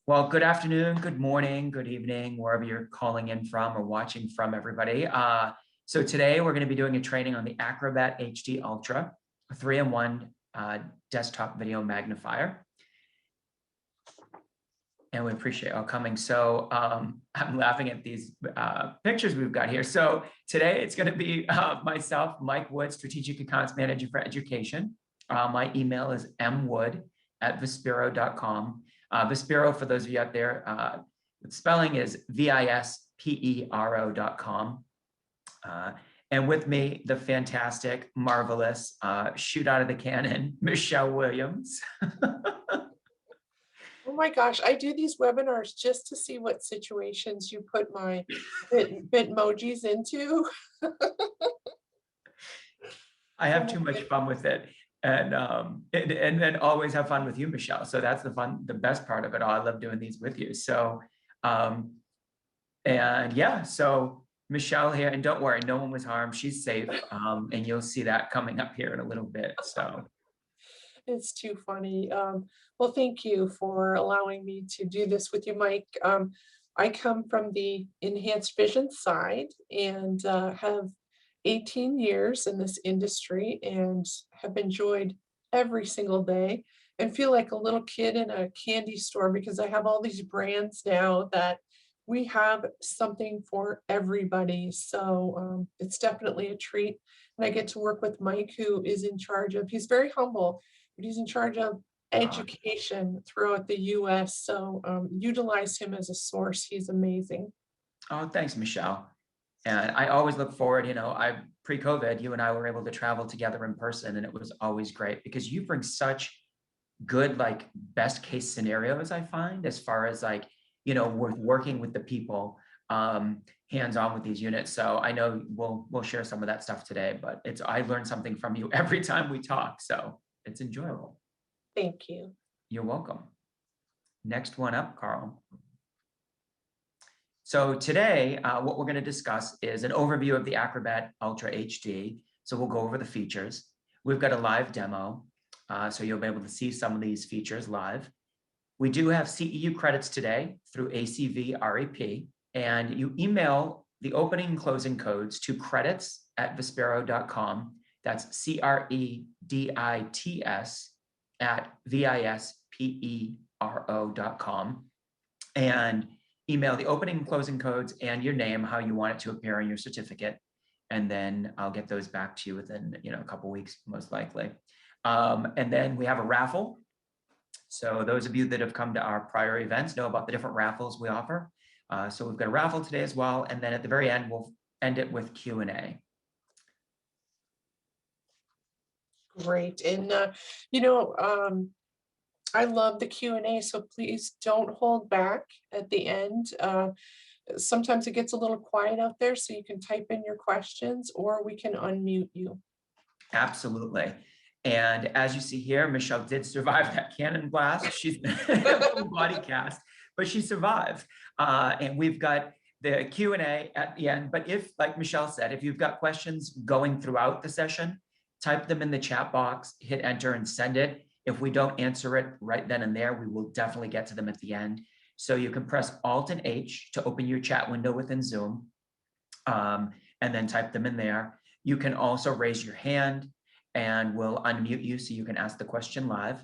Well, good afternoon, good morning, good evening, wherever you're calling in from or watching from, everybody. So today we're going to be doing a training on the Acrobat HD Ultra, a 3-in-1 desktop video magnifier. And we appreciate all coming. So I'm laughing at these pictures we've got here. So today it's going to be myself, Mike Wood, Strategic Accounts Manager for Education. My email is mwwood@vispero.com. Vispero, for those of you out there, the spelling is vispero.com. And with me, the fantastic, marvelous, shoot out of the cannon, Michelle Williams. Oh my gosh, I do these webinars just to see what situations you put my Bitmojis into. I have too much fun with it. And then always have fun with you, Michelle. So that's the best part of it all. I love doing these with you. So, and yeah, so Michelle here, and don't worry, no one was harmed. She's safe. And you'll see that coming up here in a little bit. So It's too funny. Well, thank you for allowing me to do this with you, Mike. I come from the enhanced vision side and have 18 years in this industry and have enjoyed every single day and feel like a little kid in a candy store because I have all these brands now that we have something for everybody. So it's definitely a treat. And I get to work with Mike, who is in charge of, he's very humble, but he's in charge of education throughout the US. So utilize him as a source. He's amazing. oh, thanks, Michelle. And I always look forward, pre-COVID, you and I were able to travel together in person, and it was always great because you bring such good, like, best case scenarios, I find, as far as with working with the people hands-on with these units. So I know we'll share some of that stuff today, but I learn something from you every time we talk. So it's enjoyable. Thank you. You're welcome. Next one up, Carl. So today, what we're going to discuss is an overview of the Acrobat Ultra HD. So we'll go over the features. We've got a live demo, so you'll be able to see some of these features live. We do have CEU credits today through ACV REP, and you email the opening and closing codes to credits@vispero.com. That's credits@vispero.com. And email the opening and closing codes and your name, how you want it to appear on your certificate. And then I'll get those back to you within a couple weeks, most likely. And then we have a raffle. So those of you that have come to our prior events know about the different raffles we offer. So we've got a raffle today as well. And then at the very end, we'll end it with Q&A. Great. And, I love the Q&A, so please don't hold back at the end. Sometimes it gets a little quiet out there, so you can type in your questions or we can unmute you. Absolutely. And as you see here, Michelle did survive that cannon blast. She's full body cast, but she survived. And we've got the Q&A at the end. But if, like Michelle said, if you've got questions going throughout the session, type them in the chat box, hit enter and send it. If we don't answer it right then and there, we will definitely get to them at the end. So you can press Alt and H to open your chat window within Zoom, and then type them in there. You can also raise your hand and we'll unmute you so you can ask the question live.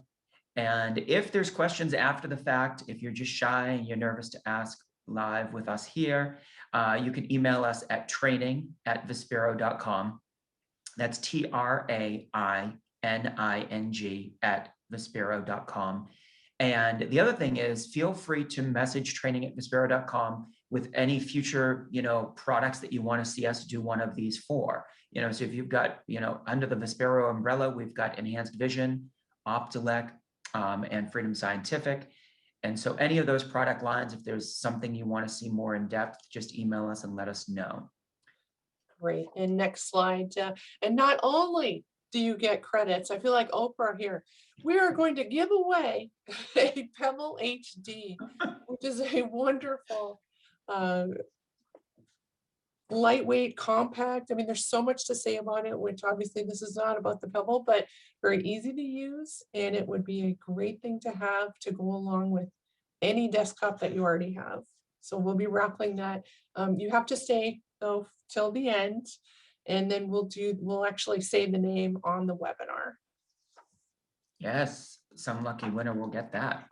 And if there's questions after the fact, if you're just shy and you're nervous to ask live with us here, you can email us at training@vispero.com. That's training@vispero.com. And the other thing is, feel free to message training@vispero.com with any future, products that you want to see us do one of these for. So if you've got, under the Vispero umbrella, we've got Enhanced Vision, Optilec, and Freedom Scientific. And so any of those product lines, if there's something you want to see more in depth, just email us and let us know. Great. And next slide. And not only do you get credits, I feel like Oprah here, we are going to give away a Pebble HD, which is a wonderful, lightweight, compact. I mean, there's so much to say about it, which obviously this is not about the Pebble, but very easy to use. And it would be a great thing to have to go along with any desktop that you already have. So we'll be raffling that. You have to stay though till the end, and then we'll actually say the name on the webinar. Yes, some lucky winner will get that.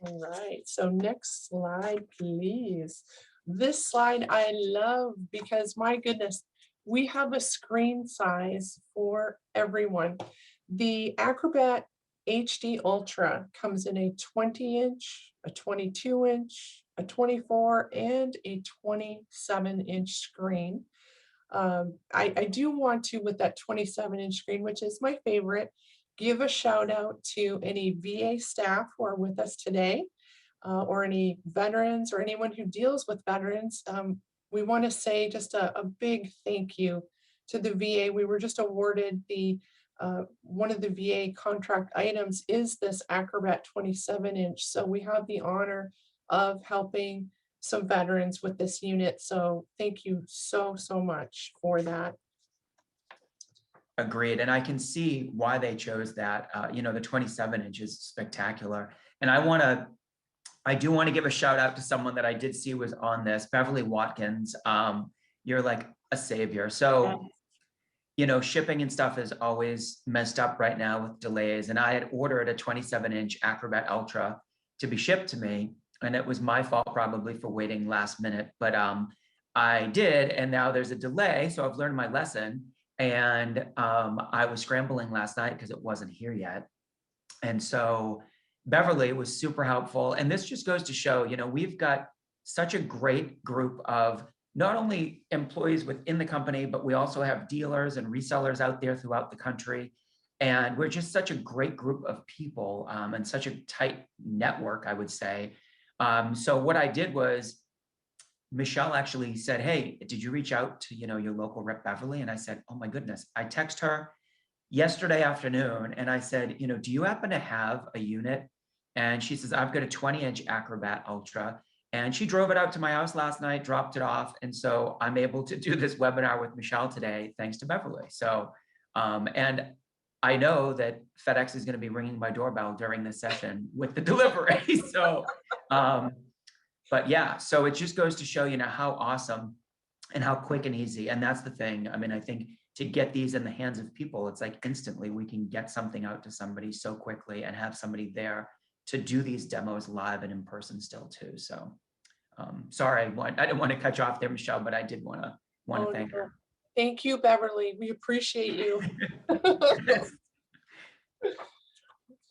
All right, so next slide, please. This slide I love because my goodness, we have a screen size for everyone. The Acrobat HD Ultra comes in a 20-inch, a 22-inch, a 24, and a 27-inch screen. I do want to, with that 27-inch screen, which is my favorite, give a shout out to any VA staff who are with us today, or any veterans or anyone who deals with veterans. We want to say just a big thank you to the VA. We were just awarded the one of the VA contract items is this Acrobat 27-inch. So we have the honor of helping some veterans with this unit. So thank you so much for that. Agreed. And I can see why they chose that. You know, the 27-inch is spectacular. And I do want to give a shout out to someone that I did see was on this, Beverly Watkins. You're like a savior. So, you know, shipping and stuff is always messed up right now with delays. And I had ordered a 27-inch Acrobat Ultra to be shipped to me. And it was my fault probably for waiting last minute, but I did. And now there's a delay. So I've learned my lesson. And I was scrambling last night because it wasn't here yet. And so Beverly was super helpful. And this just goes to show, you know, we've got such a great group of not only employees within the company, but we also have dealers and resellers out there throughout the country. And we're just such a great group of people, and such a tight network, I would say. So what I did was, Michelle actually said, hey, did you reach out to, you know, your local rep Beverly? And I said, oh my goodness. I text her yesterday afternoon and I said, you know, do you happen to have a unit? And she says, I've got a 20-inch Acrobat Ultra. And she drove it out to my house last night, dropped it off. And so I'm able to do this webinar with Michelle today, thanks to Beverly. So, and I know that FedEx is going to be ringing my doorbell during this session with the delivery. So, but yeah, so it just goes to show, you know, how awesome and how quick and easy. And that's the thing. I mean, I think to get these in the hands of people, it's like instantly we can get something out to somebody so quickly and have somebody there to do these demos live and in person still too. So sorry, I didn't want to cut you off there, Michelle, but I did want to thank her. Thank you, Beverly. We appreciate you.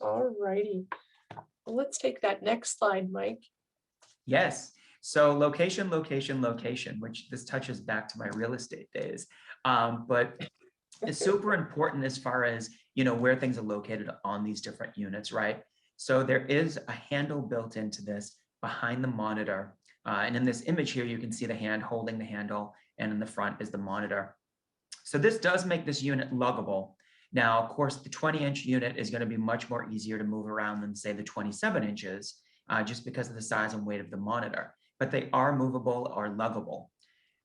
All righty. Well, let's take that next slide, Mike. Yes. So location, which this touches back to my real estate days. But it's super important as far as, you know, where things are located on these different units, right? So there is a handle built into this behind the monitor. And in this image here, you can see the hand holding the handle, and in the front is the monitor. So this does make this unit luggable. Now, of course, the 20-inch unit is going to be much more easier to move around than, say, the 27 inches. Just because of the size and weight of the monitor, but they are movable or luggable.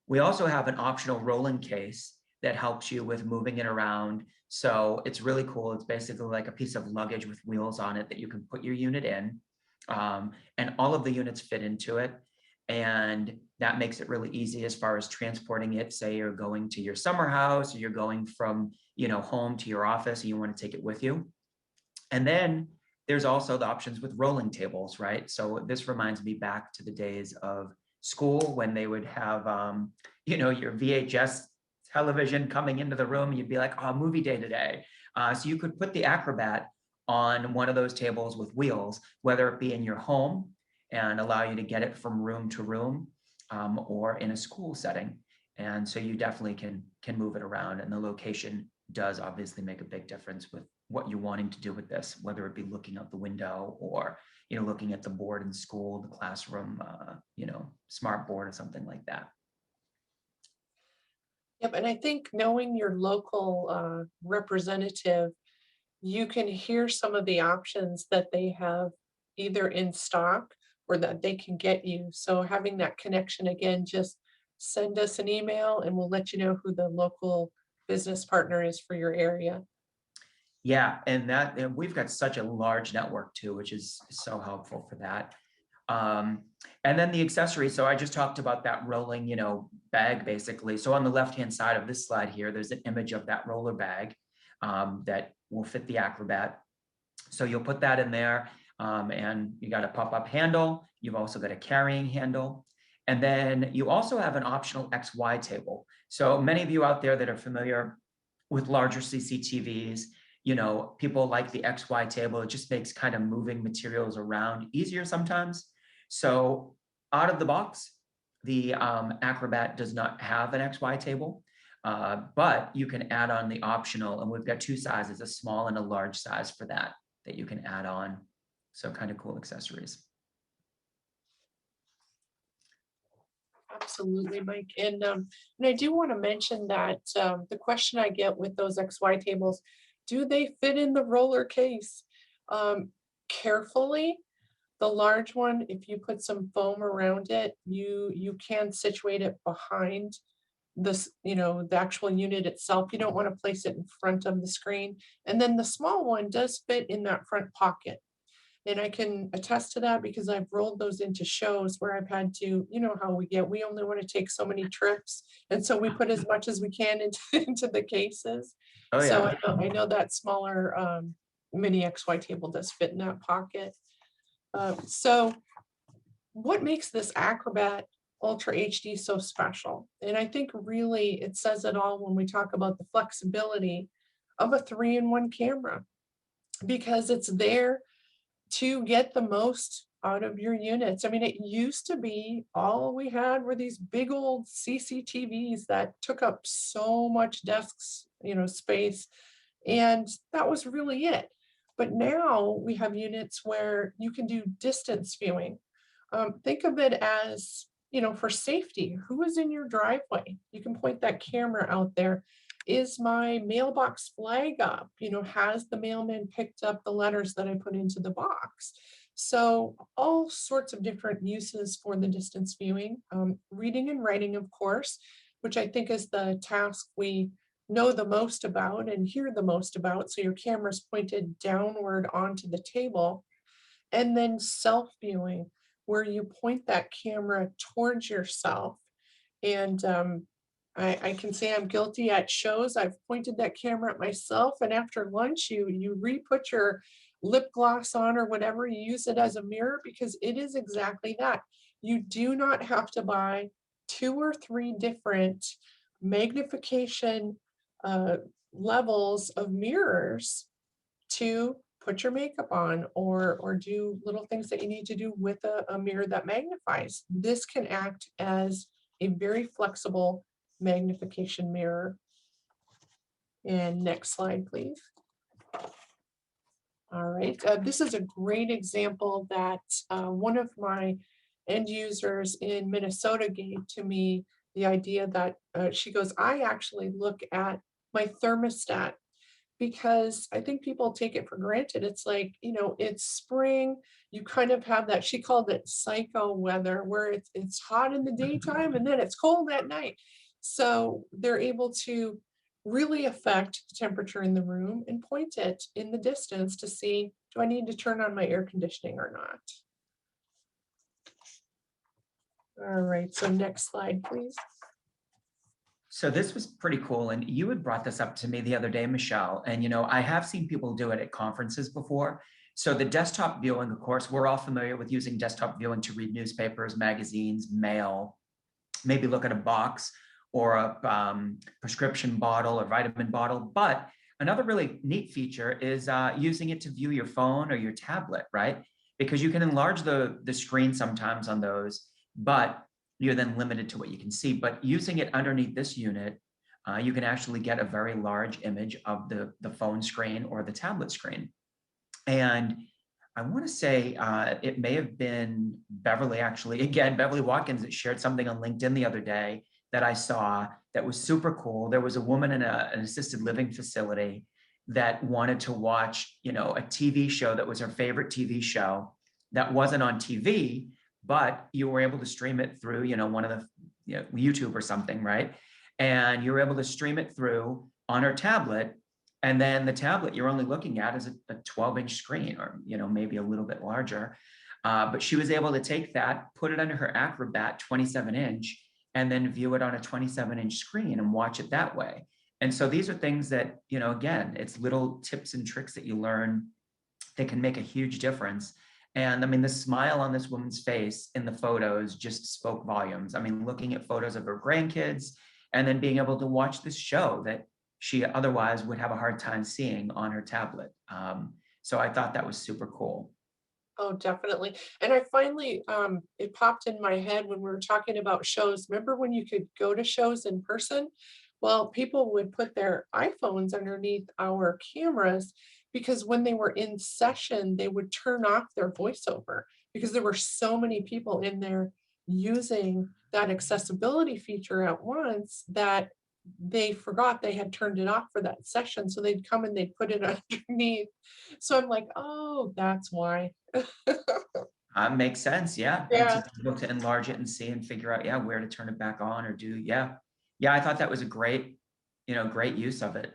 We also have an optional rolling case that helps you with moving it around. So it's really cool. It's basically like a piece of luggage with wheels on it that you can put your unit in, and all of the units fit into it. And that makes it really easy as far as transporting it. Say you're going to your summer house, or you're going from, you know, home to your office and you want to take it with you. And then there's also the options with rolling tables, right? So this reminds me back to the days of school when they would have, you know, your VHS television coming into the room. You'd be like, oh, movie day today. So you could put the Acrobat on one of those tables with wheels, whether it be in your home and allow you to get it from room to room, or in a school setting. And so you definitely can move it around, and the location does obviously make a big difference with what you're wanting to do with this, whether it be looking out the window or, you know, looking at the board in school, the classroom, you know, smart board or something like that. Yep, and I think knowing your local representative, you can hear some of the options that they have either in stock or that they can get you. So having that connection, again, just send us an email and we'll let you know who the local business partner is for your area. Yeah, and we've got such a large network too, which is so helpful for that. And then the accessories. So I just talked about that rolling, bag basically. So on the left-hand side of this slide here, there's an image of that roller bag that will fit the Acrobat. So you'll put that in there, and you got a pop-up handle. You've also got a carrying handle. And then you also have an optional XY table. So many of you out there that are familiar with larger CCTVs, people like the XY table. It just makes kind of moving materials around easier sometimes. So out of the box, the Acrobat does not have an XY table, but you can add on the optional, and we've got two sizes, a small and a large size for that you can add on. So kind of cool accessories. Absolutely, Mike. And I do want to mention that the question I get with those XY tables, do they fit in the roller case? Carefully, the large one, if you put some foam around it, you can situate it behind this, the actual unit itself. You don't want to place it in front of the screen. And then the small one does fit in that front pocket. And I can attest to that because I've rolled those into shows where I've had to, how we only want to take so many trips. And so we put as much as we can into the cases. Oh, So yeah. I know that smaller mini XY table does fit in that pocket. So what makes this Acrobat Ultra HD so special? And I think really it says it all when we talk about the flexibility of a 3-in-1 camera, because it's there to get the most out of your units. I mean, it used to be all we had were these big old CCTVs that took up so much desks, space, and that was really it. But now we have units where you can do distance viewing. Think of it as, for safety. Who is in your driveway? You can point that camera out there. Is my mailbox flag up? Has the mailman picked up the letters that I put into the box? So all sorts of different uses for the distance viewing. Reading and writing, of course, which I think is the task we know the most about and hear the most about. So your camera's pointed downward onto the table. And then self-viewing, where you point that camera towards yourself. And I can say I'm guilty at shows. I've pointed that camera at myself, and after lunch, you re-put your lip gloss on or whatever, you use it as a mirror, because it is exactly that. You do not have to buy 2 or 3 different magnification levels of mirrors to put your makeup on or do little things that you need to do with a mirror that magnifies. This can act as a very flexible magnification mirror. And next slide, please. All right, this is a great example that one of my end users in Minnesota gave to me, the idea that she goes, I actually look at my thermostat, because I think people take it for granted. It's like, it's spring, you kind of have that, she called it psycho weather, where it's hot in the daytime and then it's cold at night. So they're able to really affect the temperature in the room and point it in the distance to see, do I need to turn on my air conditioning or not? All right, so next slide, please. So this was pretty cool. And you had brought this up to me the other day, Michelle. And, I have seen people do it at conferences before. So the desktop viewing, of course, we're all familiar with using desktop viewing to read newspapers, magazines, mail, maybe look at a box or a prescription bottle or vitamin bottle. But another really neat feature is using it to view your phone or your tablet, right? Because you can enlarge the screen sometimes on those, but you're then limited to what you can see. But using it underneath this unit, you can actually get a very large image of the phone screen or the tablet screen. And I want to say it may have been Beverly, actually, again, Beverly Watkins, that shared something on LinkedIn the other day that I saw that was super cool. There was a woman in an assisted living facility that wanted to watch, a TV show that was her favorite TV show that wasn't on TV, but you were able to stream it through, one of the, YouTube or something, right? And you were able to stream it through on her tablet. And then the tablet you're only looking at is a 12-inch screen, or, maybe a little bit larger. But she was able to take that, put it under her Acrobat 27-inch, and then view it on a 27-inch screen and watch it that way. And so these are things that, again, it's little tips and tricks that you learn that can make a huge difference. And I mean, the smile on this woman's face in the photos just spoke volumes. I mean, looking at photos of her grandkids and then being able to watch this show that she otherwise would have a hard time seeing on her tablet. So I thought that was super cool. Oh, definitely. And I finally, it popped in my head when we were talking about shows. Remember when you could go to shows in person? Well, people would put their iPhones underneath our cameras because when they were in session, they would turn off their voiceover because there were so many people in there using that accessibility feature at once that they forgot they had turned it off for that session. So they'd come and they'd put it underneath. So I'm like, oh, that's why. Makes sense. Yeah. And Yeah, to be able to enlarge it and see and figure out, yeah, where to turn it back on or do. Yeah. Yeah. I thought that was a great, great use of it.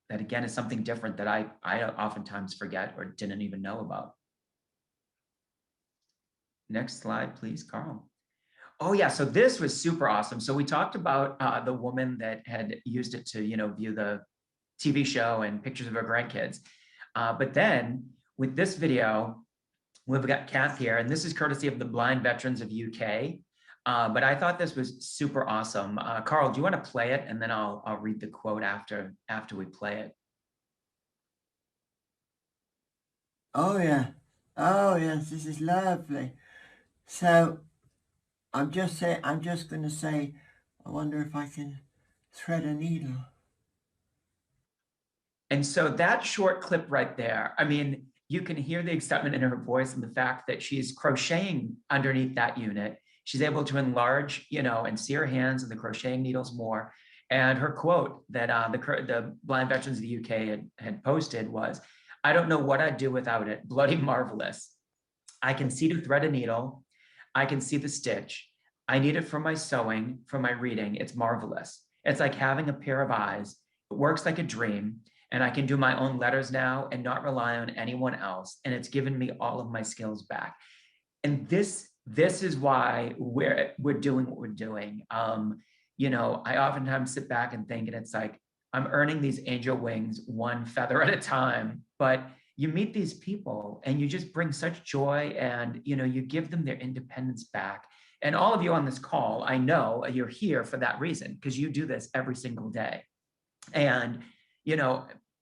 That again is something different that I oftentimes forget or didn't even know about. Next slide, please, Carl. Oh yeah, so this was super awesome. So we talked about the woman that had used it to, view the TV show and pictures of her grandkids. But then with this video, we've got Kath here, and this is courtesy of the Blind Veterans of UK. But I thought this was super awesome. Carl, do you want to play it? And then I'll read the quote after we play it. Oh yeah. Oh yes, this is lovely. So I'm just gonna say, I wonder if I can thread a needle. And so that short clip right there, I mean, you can hear the excitement in her voice and the fact that she's crocheting underneath that unit. She's able to enlarge, and see her hands and the crocheting needles more. And her quote that the Blind Veterans of the UK had posted was, "I don't know what I'd do without it. Bloody marvelous. I can see to thread a needle. I can see the stitch. I need it for my sewing, for my reading. It's marvelous. It's like having a pair of eyes. It works like a dream. And I can do my own letters now and not rely on anyone else. And it's given me all of my skills back." And this is why we're doing what we're doing. I oftentimes sit back and think, and it's like, I'm earning these angel wings one feather at a time, but you meet these people and you just bring such joy and, you give them their independence back. And all of you on this call, I know you're here for that reason, because you do this every single day. And,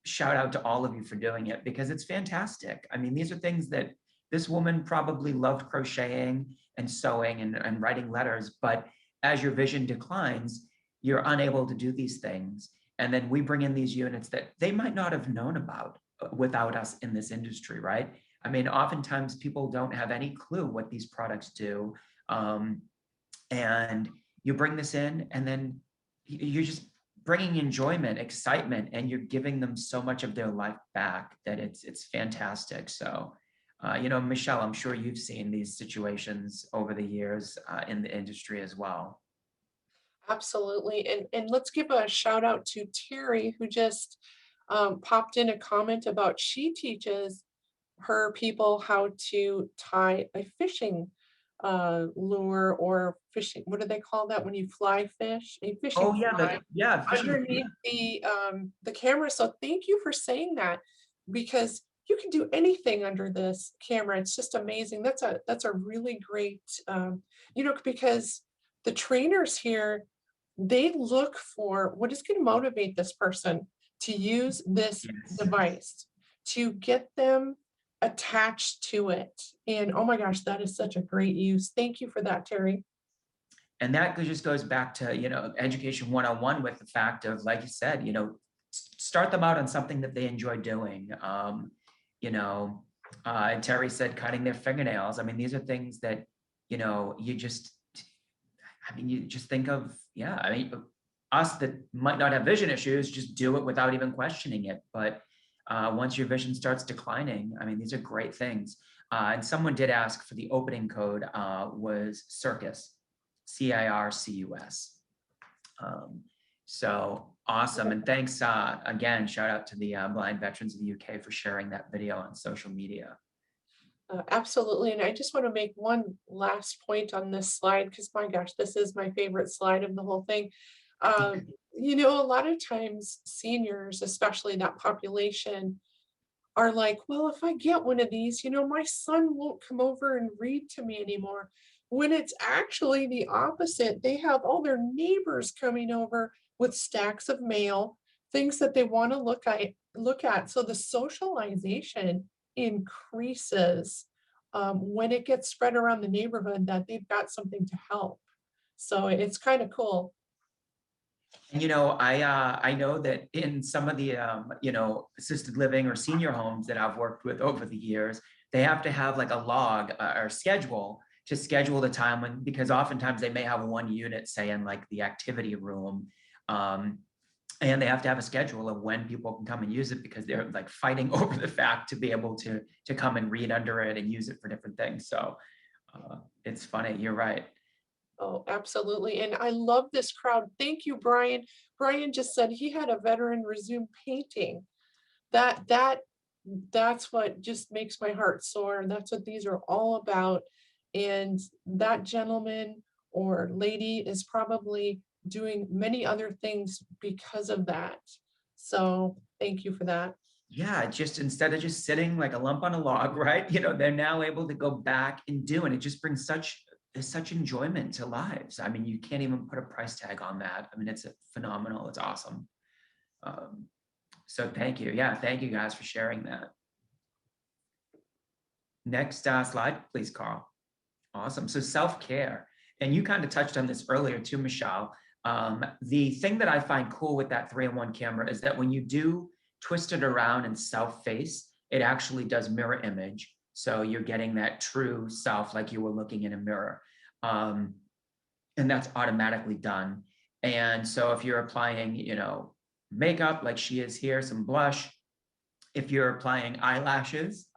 shout out to all of you for doing it because it's fantastic. I mean, these are things that this woman probably loved crocheting and sewing and writing letters, but as your vision declines, you're unable to do these things. And then we bring in these units that they might not have known about without us in this industry, right? I mean, oftentimes people don't have any clue what these products do. And you bring this in and then you're just bringing enjoyment, excitement, and you're giving them so much of their life back that it's fantastic. So, Michelle, I'm sure you've seen these situations over the years in the industry as well. absolutely. And let's give a shout out to Terry, who just popped in a comment about she teaches her people how to tie a fishing lure or fishing, what do they call that when you fly fish? A Oh fishing yeah, fly fishing. underneath the camera. So thank you for saying that because you can do anything under this camera. It's just amazing. That's a really great because the trainers here, they look for what is going to motivate this person to use this Yes. device, to get them attached to it. And oh my gosh, that is such a great use. Thank you for that, Terry. And that just goes back to, education 101 with the fact of, like you said, start them out on something that they enjoy doing. And Terry said cutting their fingernails. I mean, these are things that, you just think of, yeah, I mean, us that might not have vision issues, just do it without even questioning it. But once your vision starts declining, I mean, these are great things. And someone did ask for the opening code was circus, CIRCUS. So awesome. And thanks again, shout out to the Blind Veterans of the UK for sharing that video on social media. Absolutely. And I just want to make one last point on this slide because my gosh, this is my favorite slide of the whole thing. Um, a lot of times seniors, especially that population, are like, well, if I get one of these, my son won't come over and read to me anymore. When it's actually the opposite, they have all their neighbors coming over with stacks of mail, things that they want to look at. So the socialization increases when it gets spread around the neighborhood that they've got something to help. So it's kind of cool. And I know that in some of the assisted living or senior homes that I've worked with over the years, they have to have like a log or schedule to schedule the time when, because oftentimes they may have one unit, say in like the activity room, and they have to have a schedule of when people can come and use it because they're like fighting over the fact to be able to come and read under it and use it for different things. So it's funny. You're right. Oh, absolutely. And I love this crowd. Thank you, Brian. Brian just said he had a veteran resume painting. That's what just makes my heart soar. And that's what these are all about. And that gentleman or lady is probably doing many other things because of that. So thank you for that. Yeah, just instead of just sitting like a lump on a log, right? They're now able to go back and do, and it just brings such enjoyment to lives. I mean, you can't even put a price tag on that. I mean, it's phenomenal. It's awesome. So thank you. Yeah, thank you guys for sharing that. Next slide, please, Carl. Awesome. So self-care, and you kind of touched on this earlier too, Michelle. The thing that I find cool with that 3-in-1 camera is that when you do twist it around and self-face, it actually does mirror image. So you're getting that true self like you were looking in a mirror. And that's automatically done. And so if you're applying, makeup like she is here, some blush, if you're applying eyelashes,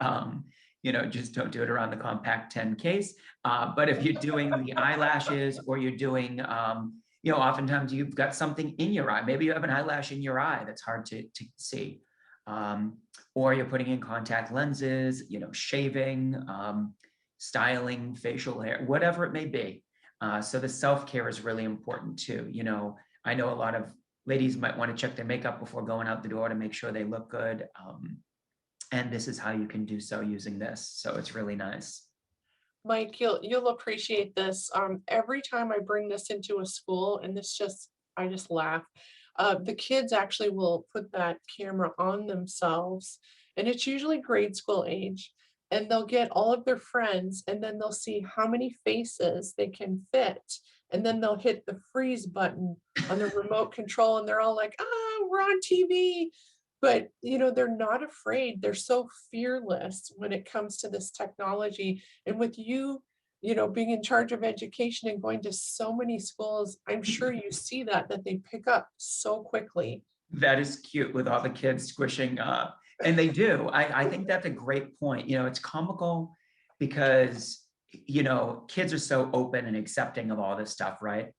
just don't do it around the compact 10 case. But if you're doing the eyelashes or you're doing, oftentimes you've got something in your eye. Maybe you have an eyelash in your eye that's hard to see. Or you're putting in contact lenses, shaving, styling, facial hair, whatever it may be. So the self-care is really important too. I know a lot of ladies might want to check their makeup before going out the door to make sure they look good. And this is how you can do so using this. So it's really nice. Mike, you'll appreciate this. Every time I bring this into a school, and I just laugh. The kids actually will put that camera on themselves, and it's usually grade school age, and they'll get all of their friends, and then they'll see how many faces they can fit, and then they'll hit the freeze button on the remote control, and they're all like, we're on TV. But they're not afraid. They're so fearless when it comes to this technology. And with you being in charge of education and going to so many schools, I'm sure you see that they pick up so quickly. That is cute with all the kids squishing up. And they do. I think that's a great point. It's comical because, kids are so open and accepting of all this stuff, right?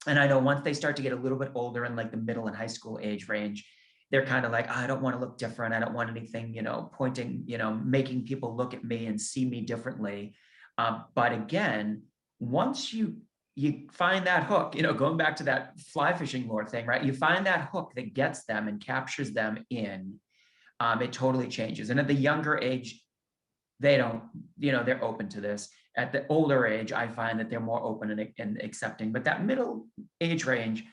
And I know once they start to get a little bit older in like the middle and high school age range, they're kind of like, I don't want to look different. I don't want anything, pointing, making people look at me and see me differently. But again, once you find that hook, going back to that fly fishing lure thing, right? You find that hook that gets them and captures them in, it totally changes. And at the younger age, they don't, they're open to this. At the older age, I find that they're more open and accepting, but that middle age range.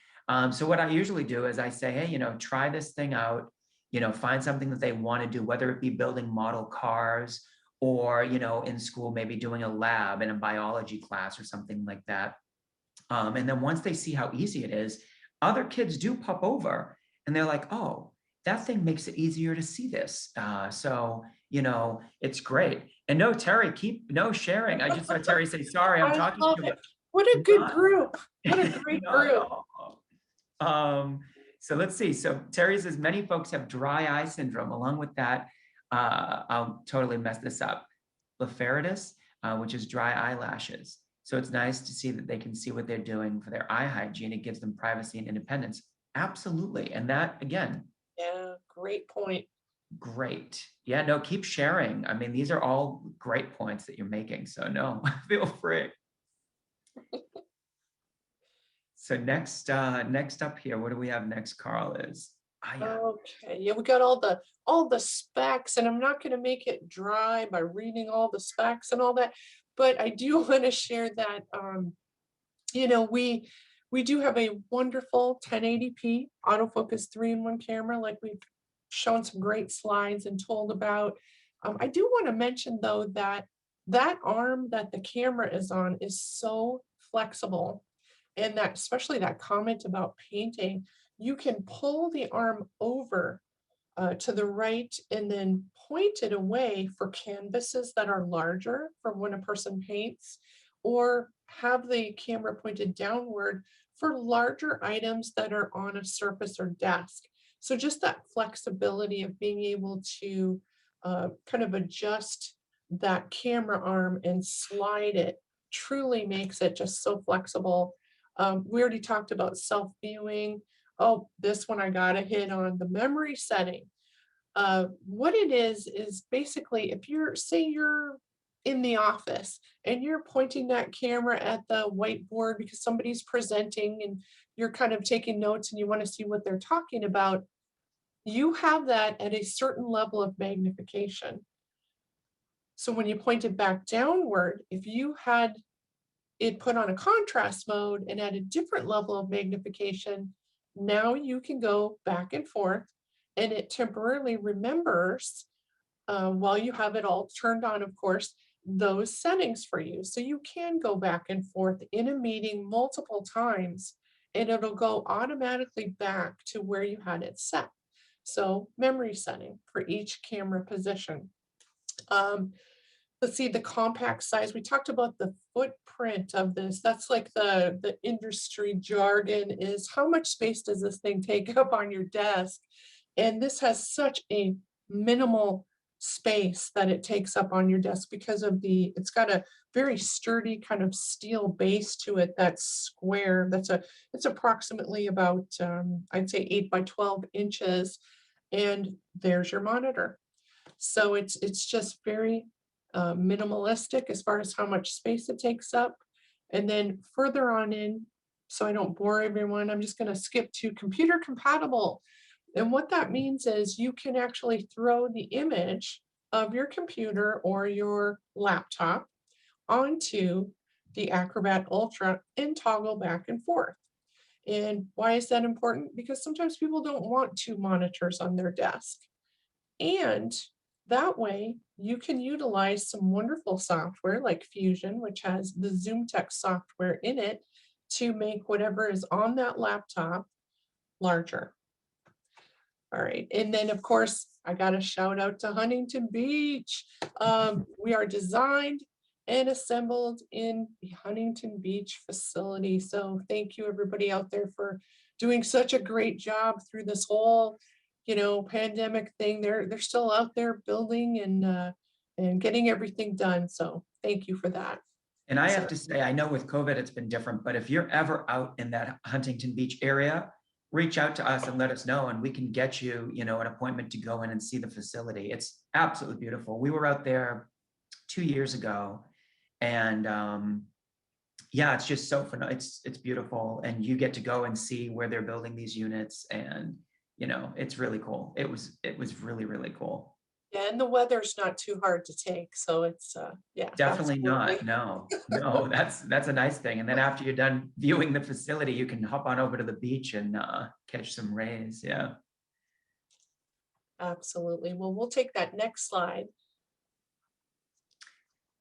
So what I usually do is I say, hey, try this thing out, find something that they want to do, whether it be building model cars or, in school, maybe doing a lab in a biology class or something like that. And then once they see how easy it is, other kids do pop over and they're like, oh, that thing makes it easier to see this. So, it's great. And no, Terry, no sharing. I just saw Terry say, sorry, I'm talking love too it. much. What a good group. What a great group. So let's see. So Terry says many folks have dry eye syndrome. Along with that, I'll totally mess this up. Blepharitis, which is dry eyelashes. So it's nice to see that they can see what they're doing for their eye hygiene. It gives them privacy and independence. Absolutely. And that, again. Yeah, great point. Great. Yeah, no, keep sharing. I mean, these are all great points that you're making. So no, feel free. So next up here, what do we have next, Carl, is, yeah. Okay, yeah, we got all the specs, and I'm not gonna make it dry by reading all the specs and all that, but I do want to share that you know, we do have a wonderful 1080p autofocus 3-in-1 camera, like we've shown some great slides and told about. I do want to mention though that that arm that the camera is on is so flexible, and that especially that comment about painting, you can pull the arm over to the right and then point it away for canvases that are larger from when a person paints, or have the camera pointed downward for larger items that are on a surface or desk. So just that flexibility of being able to kind of adjust that camera arm and slide it truly makes it just so flexible. We already talked about self-viewing. Oh, this one I gotta hit on the memory setting. What it is basically if you're, say you're in the office and you're pointing that camera at the whiteboard because somebody's presenting and you're kind of taking notes and you want to see what they're talking about, you have that at a certain level of magnification. So when you point it back downward, if you had it put on a contrast mode and at a different level of magnification, now you can go back and forth and it temporarily remembers, while you have it all turned on, of course, those settings for you. So you can go back and forth in a meeting multiple times and it'll go automatically back to where you had it set. So memory setting for each camera position. Um, let's see, the compact size. We talked about the footprint of this. That's like the industry jargon is how much space does this thing take up on your desk? And this has such a minimal space that it takes up on your desk because of it's got a very sturdy kind of steel base to it that's square. It's approximately about, I'd say 8 by 12 inches. And there's your monitor. So it's just very minimalistic as far as how much space it takes up. And then further on in, so I don't bore everyone, I'm just going to skip to computer compatible. And what that means is you can actually throw the image of your computer or your laptop onto the Acrobat Ultra and toggle back and forth. And why is that important? Because sometimes people don't want 2 monitors on their desk. And that way you can utilize some wonderful software like Fusion, which has the Zoom text software in it to make whatever is on that laptop larger. All right, and then of course, I got to shout out to Huntington Beach. We are designed and assembled in the Huntington Beach facility. So thank you everybody out there for doing such a great job through this whole, pandemic thing. They're still out there building and getting everything done. So thank you for that. And I have to say, I know with COVID, it's been different, but if you're ever out in that Huntington Beach area, reach out to us and let us know, and we can get you, an appointment to go in and see the facility. It's absolutely beautiful. We were out there 2 years ago, and yeah, it's just so fun. It's beautiful, and you get to go and see where they're building these units, and it's really cool. It was really, really cool. Yeah, and the weather's not too hard to take, so it's yeah. Definitely absolutely. not. No, that's a nice thing. And then after you're done viewing the facility, you can hop on over to the beach and catch some rays. Yeah. Absolutely. Well, we'll take that next slide.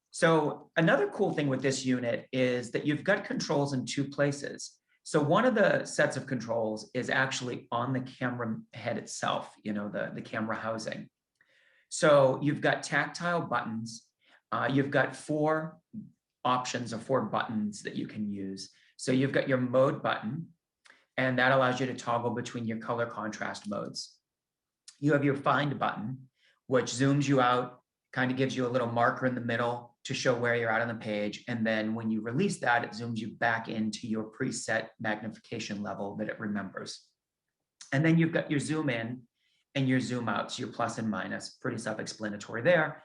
So another cool thing with this unit is that you've got controls in 2 places. So one of the sets of controls is actually on the camera head itself, the camera housing. So you've got tactile buttons. You've got 4 options or 4 buttons that you can use. So you've got your mode button, and that allows you to toggle between your color contrast modes. You have your find button, which zooms you out, kind of gives you a little marker in the middle to show where you're at on the page. And then when you release that, it zooms you back into your preset magnification level that it remembers. And then you've got your zoom in and your zoom out, so your plus and minus, pretty self-explanatory there.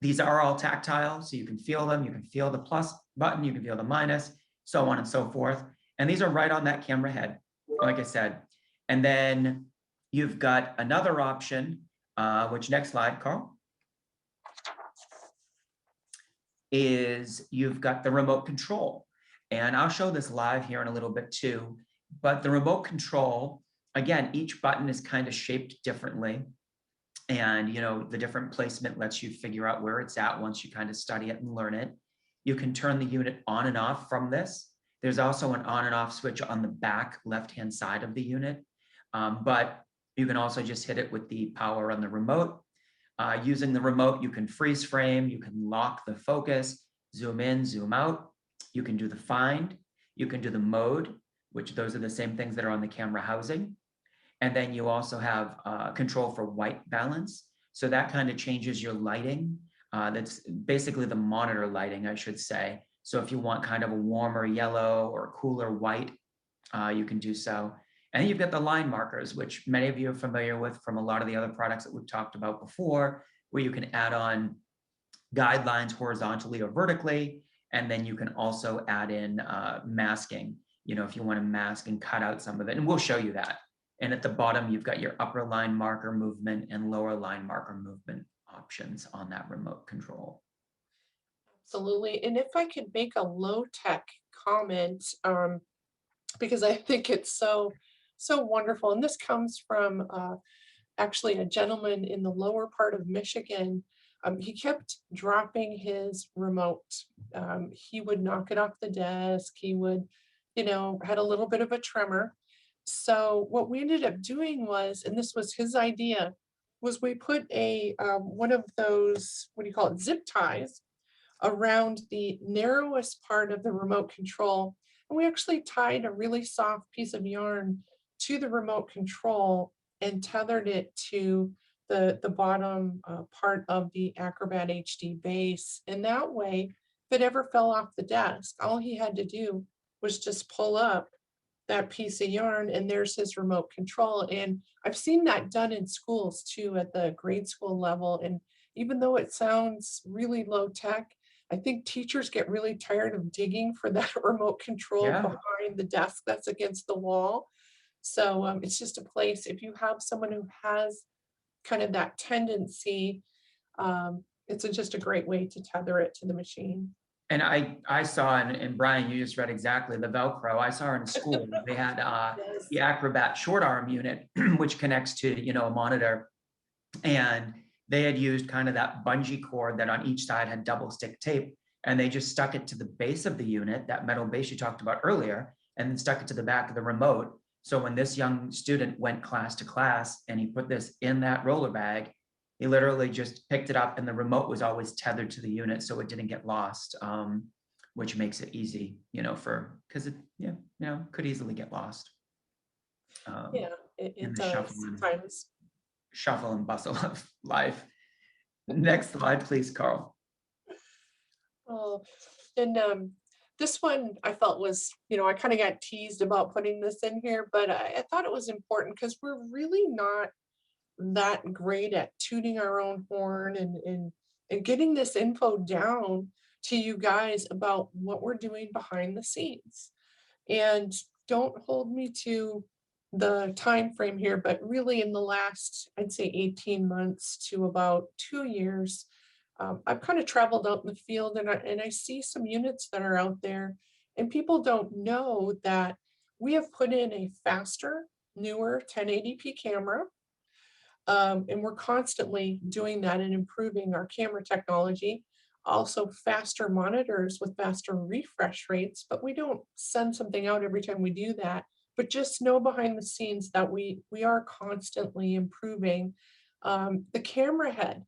These are all tactile, so you can feel them. You can feel the plus button, you can feel the minus, so on and so forth. And these are right on that camera head, like I said. And then you've got another option, which next slide, Carl, is you've got the remote control. And I'll show this live here in a little bit too, but the remote control, again, each button is kind of shaped differently. And, you know, the different placement lets you figure out where it's at once you kind of study it and learn it. You can turn the unit on and off from this. There's also an on and off switch on the back left-hand side of the unit. But you can also just hit it with the power on the remote. Using the remote, you can freeze frame, you can lock the focus, zoom in, zoom out. You can do the find, you can do the mode, which those are the same things that are on the camera housing. And then you also have control for white balance. So that kind of changes your lighting. That's basically the monitor lighting, I should say. So if you want kind of a warmer yellow or cooler white, you can do so. And then you've got the line markers, which many of you are familiar with from a lot of the other products that we've talked about before, where you can add on guidelines horizontally or vertically. And then you can also add in masking, you know, if you want to mask and cut out some of it. And we'll show you that. And at the bottom, you've got your upper line marker movement and lower line marker movement options on that remote control. Absolutely. And if I could make a low-tech comment, because I think it's so wonderful. And this comes from actually a gentleman in the lower part of Michigan. He kept dropping his remote. He would knock it off the desk. He would, you know, had a little bit of a tremor. So what we ended up doing was, and this was his idea, was we put a one of those, what do you call it, zip ties around the narrowest part of the remote control. And we actually tied a really soft piece of yarn to the remote control and tethered it to the bottom part of the Acrobat HD base. And that way, if it ever fell off the desk, all he had to do was just pull up that piece of yarn and there's his remote control. And I've seen that done in schools too, at the grade school level. And even though it sounds really low tech, I think teachers get really tired of digging for that remote control behind the desk that's against the wall. So it's just a place, if you have someone who has kind of that tendency, it's just a great way to tether it to the machine. And I saw, and Brian, you just read exactly the Velcro. I saw in school, they had Yes. the Acrobat short arm unit, which connects to, you know, a monitor. And they had used kind of that bungee cord that on each side had double stick tape. And they just stuck it to the base of the unit, that metal base you talked about earlier, and then stuck it to the back of the remote. So when this young student went class to class and he put this in that roller bag, he literally just picked it up and the remote was always tethered to the unit so it didn't get lost, which makes it easy, you know, because it, yeah, you know, could easily get lost. Yeah, it in the does sometimes. shuffle and bustle of life. Next slide, please, Carl. Oh, and this one I felt was, you know, I kind of got teased about putting this in here, but I thought it was important because we're really not that great at tooting our own horn and getting this info down to you guys about what we're doing behind the scenes. And don't hold me to the time frame here, but really in the last, I'd say 18 months to about 2 years, I've kind of traveled out in the field and I see some units that are out there and people don't know that we have put in a faster, newer 1080p camera. And we're constantly doing that and improving our camera technology. Also faster monitors with faster refresh rates, but we don't send something out every time we do that. But just know behind the scenes that we are constantly improving. The camera head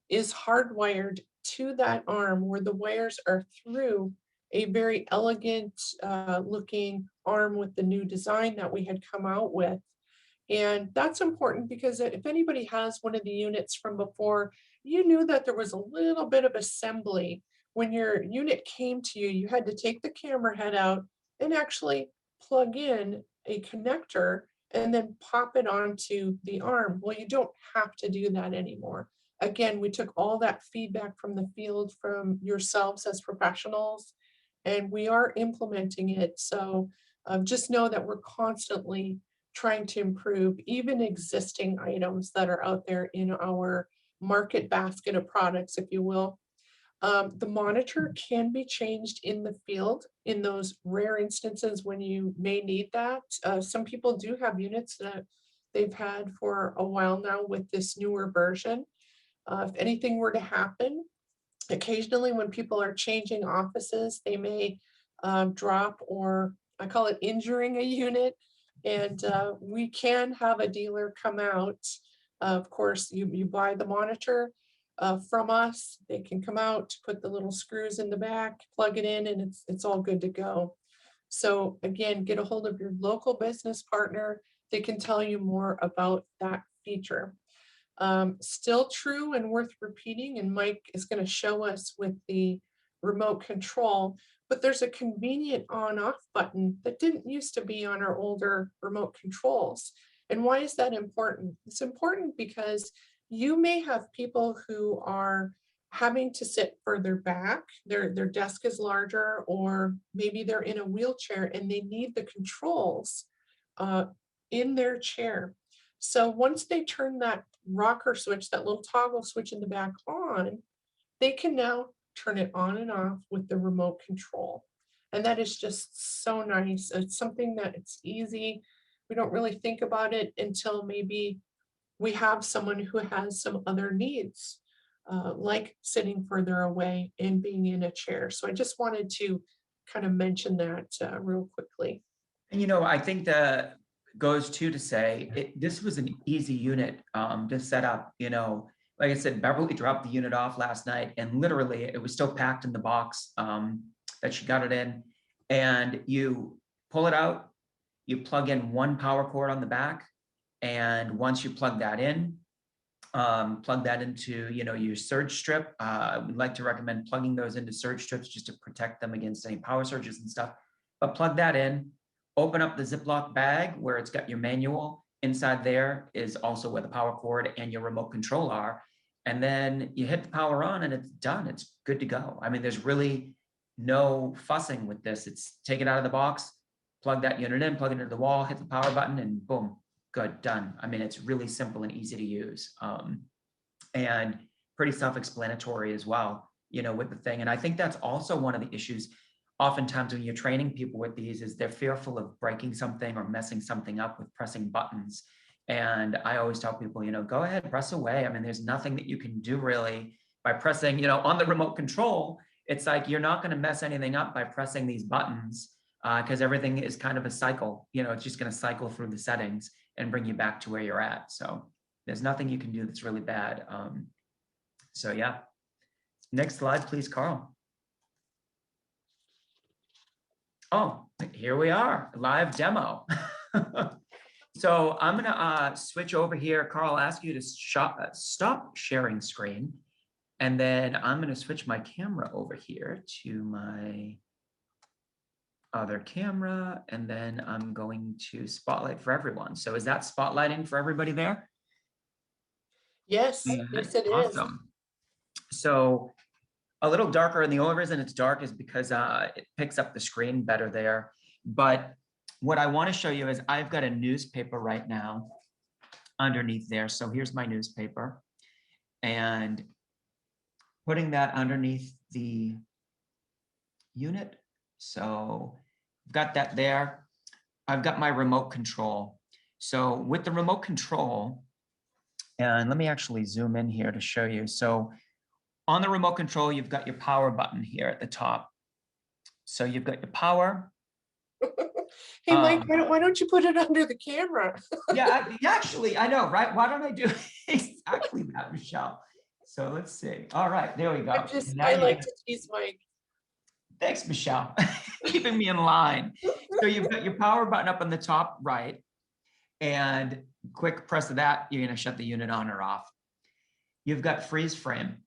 is hardwired to that arm where the wires are through a very elegant looking arm with the new design that we had come out with. And that's important because if anybody has one of the units from before, you knew that there was a little bit of assembly. When your unit came to you, you had to take the camera head out and actually plug in a connector and then pop it onto the arm. Well, you don't have to do that anymore. Again, we took all that feedback from the field, from yourselves as professionals, and we are implementing it. So just know that we're constantly trying to improve even existing items that are out there in our market basket of products, if you will. The monitor can be changed in the field in those rare instances when you may need that. Some people do have units that they've had for a while now with this newer version. If anything were to happen, occasionally when people are changing offices, they may drop, or I call it injuring a unit. And we can have a dealer come out. Of course, you buy the monitor from us. They can come out, put the little screws in the back, plug it in, and it's all good to go. So again, get a hold of your local business partner. They can tell you more about that feature. Still true and worth repeating, and Mike is going to show us with the remote control, but there's a convenient on-off button that didn't used to be on our older remote controls. And why is that important? It's important because you may have people who are having to sit further back, their desk is larger, or maybe they're in a wheelchair and they need the controls in their chair. So once they turn that rocker switch, that little toggle switch in the back on, they can now turn it on and off with the remote control. And that is just so nice. It's something that it's easy. We don't really think about it until maybe we have someone who has some other needs, like sitting further away and being in a chair. So I just wanted to kind of mention that real quickly. And I think that goes to say this was an easy unit to set up. Like I said, Beverly dropped the unit off last night, and literally it was still packed in the box that she got it in. And you pull it out, you plug in one power cord on the back, and once you plug that in, plug that into your surge strip. We'd like to recommend plugging those into surge strips just to protect them against any power surges and stuff. But plug that in. Open up the Ziploc bag where it's got your manual. Inside there is also where the power cord and your remote control are. And then you hit the power on and it's done. It's good to go. I mean, there's really no fussing with this. It's take it out of the box, plug that unit in, plug it into the wall, hit the power button, and boom, good, done. I mean, it's really simple and easy to use. And pretty self-explanatory as well, with the thing. And I think that's also one of the issues oftentimes when you're training people with these is they're fearful of breaking something or messing something up with pressing buttons. And I always tell people, go ahead, press away. I mean, there's nothing that you can do really by pressing, on the remote control. It's like, you're not going to mess anything up by pressing these buttons because everything is kind of a cycle. It's just going to cycle through the settings and bring you back to where you're at. So there's nothing you can do that's really bad. So yeah. Next slide, please, Carl. Oh, here we are, live demo. So I'm gonna switch over here. Carl, I'll ask you to stop sharing screen. And then I'm gonna switch my camera over here to my other camera. And then I'm going to spotlight for everyone. So is that spotlighting for everybody there? Yes, yes, it is. Awesome. So a little darker, and the only reason it's dark is because it picks up the screen better there. But what I want to show you is I've got a newspaper right now underneath there. So here's my newspaper, and putting that underneath the unit. So I've got that there. I've got my remote control. So with the remote control, and let me actually zoom in here to show you. So on the remote control, you've got your power button here at the top. So you've got your power. Hey, Mike, why don't you put it under the camera? Yeah, actually, I know, right? Why don't I do exactly that, Michelle? So let's see. All right, there we go. I like to tease Mike. Thanks, Michelle, keeping me in line. So you've got your power button up on the top right, and quick press of that, you're going to shut the unit on or off. You've got freeze frame.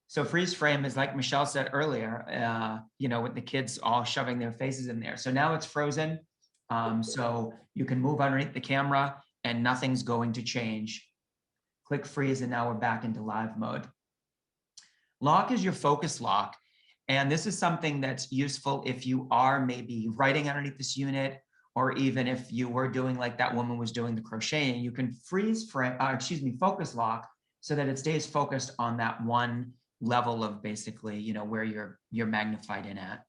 So freeze frame is like Michelle said earlier, with the kids all shoving their faces in there. So now it's frozen. So you can move underneath the camera and nothing's going to change. Click freeze, and now we're back into live mode. Lock is your focus lock. And this is something that's useful if you are maybe writing underneath this unit, or even if you were doing like that woman was doing the crocheting, you can freeze frame, focus lock, so that it stays focused on that one level of basically, you know, where you're magnified in at.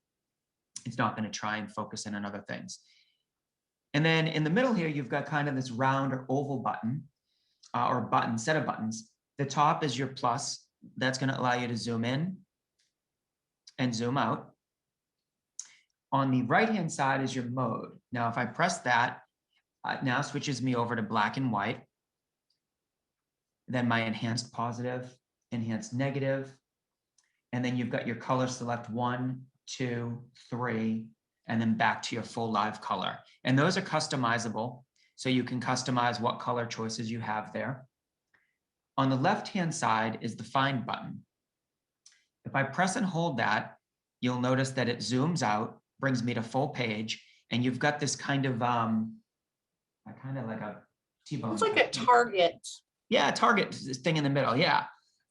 It's not going to try and focus in on other things. And then in the middle here, you've got kind of this round or oval button, or button, set of buttons. The top is your plus. That's going to allow you to zoom in and zoom out. On the right-hand side is your mode. Now, if I press that, now switches me over to black and white. Then my enhanced positive, enhanced negative, and then you've got your color select 1, 2, 3, and then back to your full live color. And those are customizable, so you can customize what color choices you have there. On the left-hand side is the find button. If I press and hold that, you'll notice that it zooms out, brings me to full page, and you've got this kind of like a T-bone. It's like a target. Yeah, target thing in the middle. Yeah.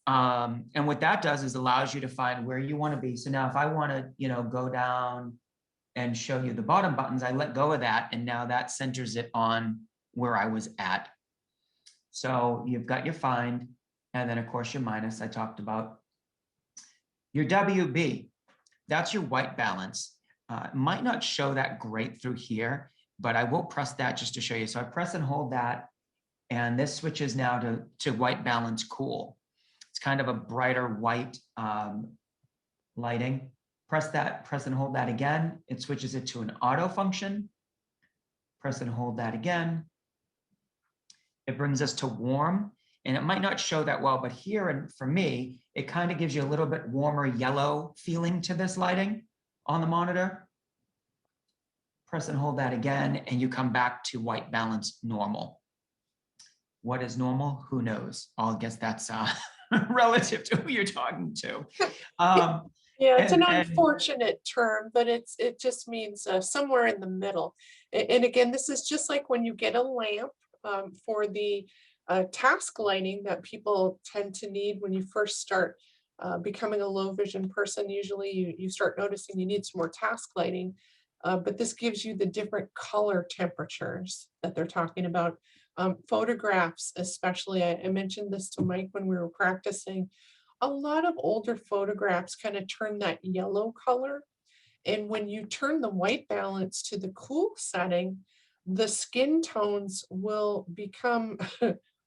And what that does is allows you to find where you want to be. So now if I want to, you know, go down and show you the bottom buttons, I let go of that, and now that centers it on where I was at. So you've got your find, and then of course your minus I talked about. Your WB, that's your white balance. It might not show that great through here, but I will press that just to show you. So I press and hold that, and this switches now to white balance cool. It's kind of a brighter white lighting. Press that, press and hold that again. It switches it to an auto function. Press and hold that again. It brings us to warm, and it might not show that well, but here, and for me, it kind of gives you a little bit warmer yellow feeling to this lighting on the monitor. Press and hold that again, and you come back to white balance normal. What is normal? Who knows? I guess that's relative to who you're talking to. Yeah, it's an unfortunate term, but it just means somewhere in the middle. And again, this is just like when you get a lamp for the task lighting that people tend to need when you first start becoming a low vision person. Usually you start noticing you need some more task lighting, but this gives you the different color temperatures that they're talking about. Photographs, especially, I mentioned this to Mike when we were practicing. A lot of older photographs kind of turn that yellow color. And when you turn the white balance to the cool setting, the skin tones will become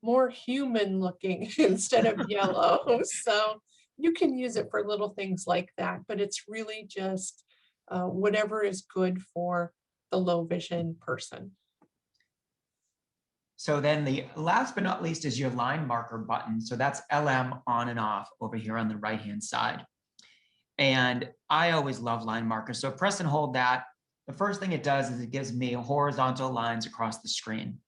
more human looking instead of yellow. So you can use it for little things like that, but it's really just whatever is good for the low vision person. So then the last but not least is your line marker button. So that's LM on and off over here on the right-hand side. And I always love line markers. So press and hold that. The first thing it does is it gives me horizontal lines across the screen.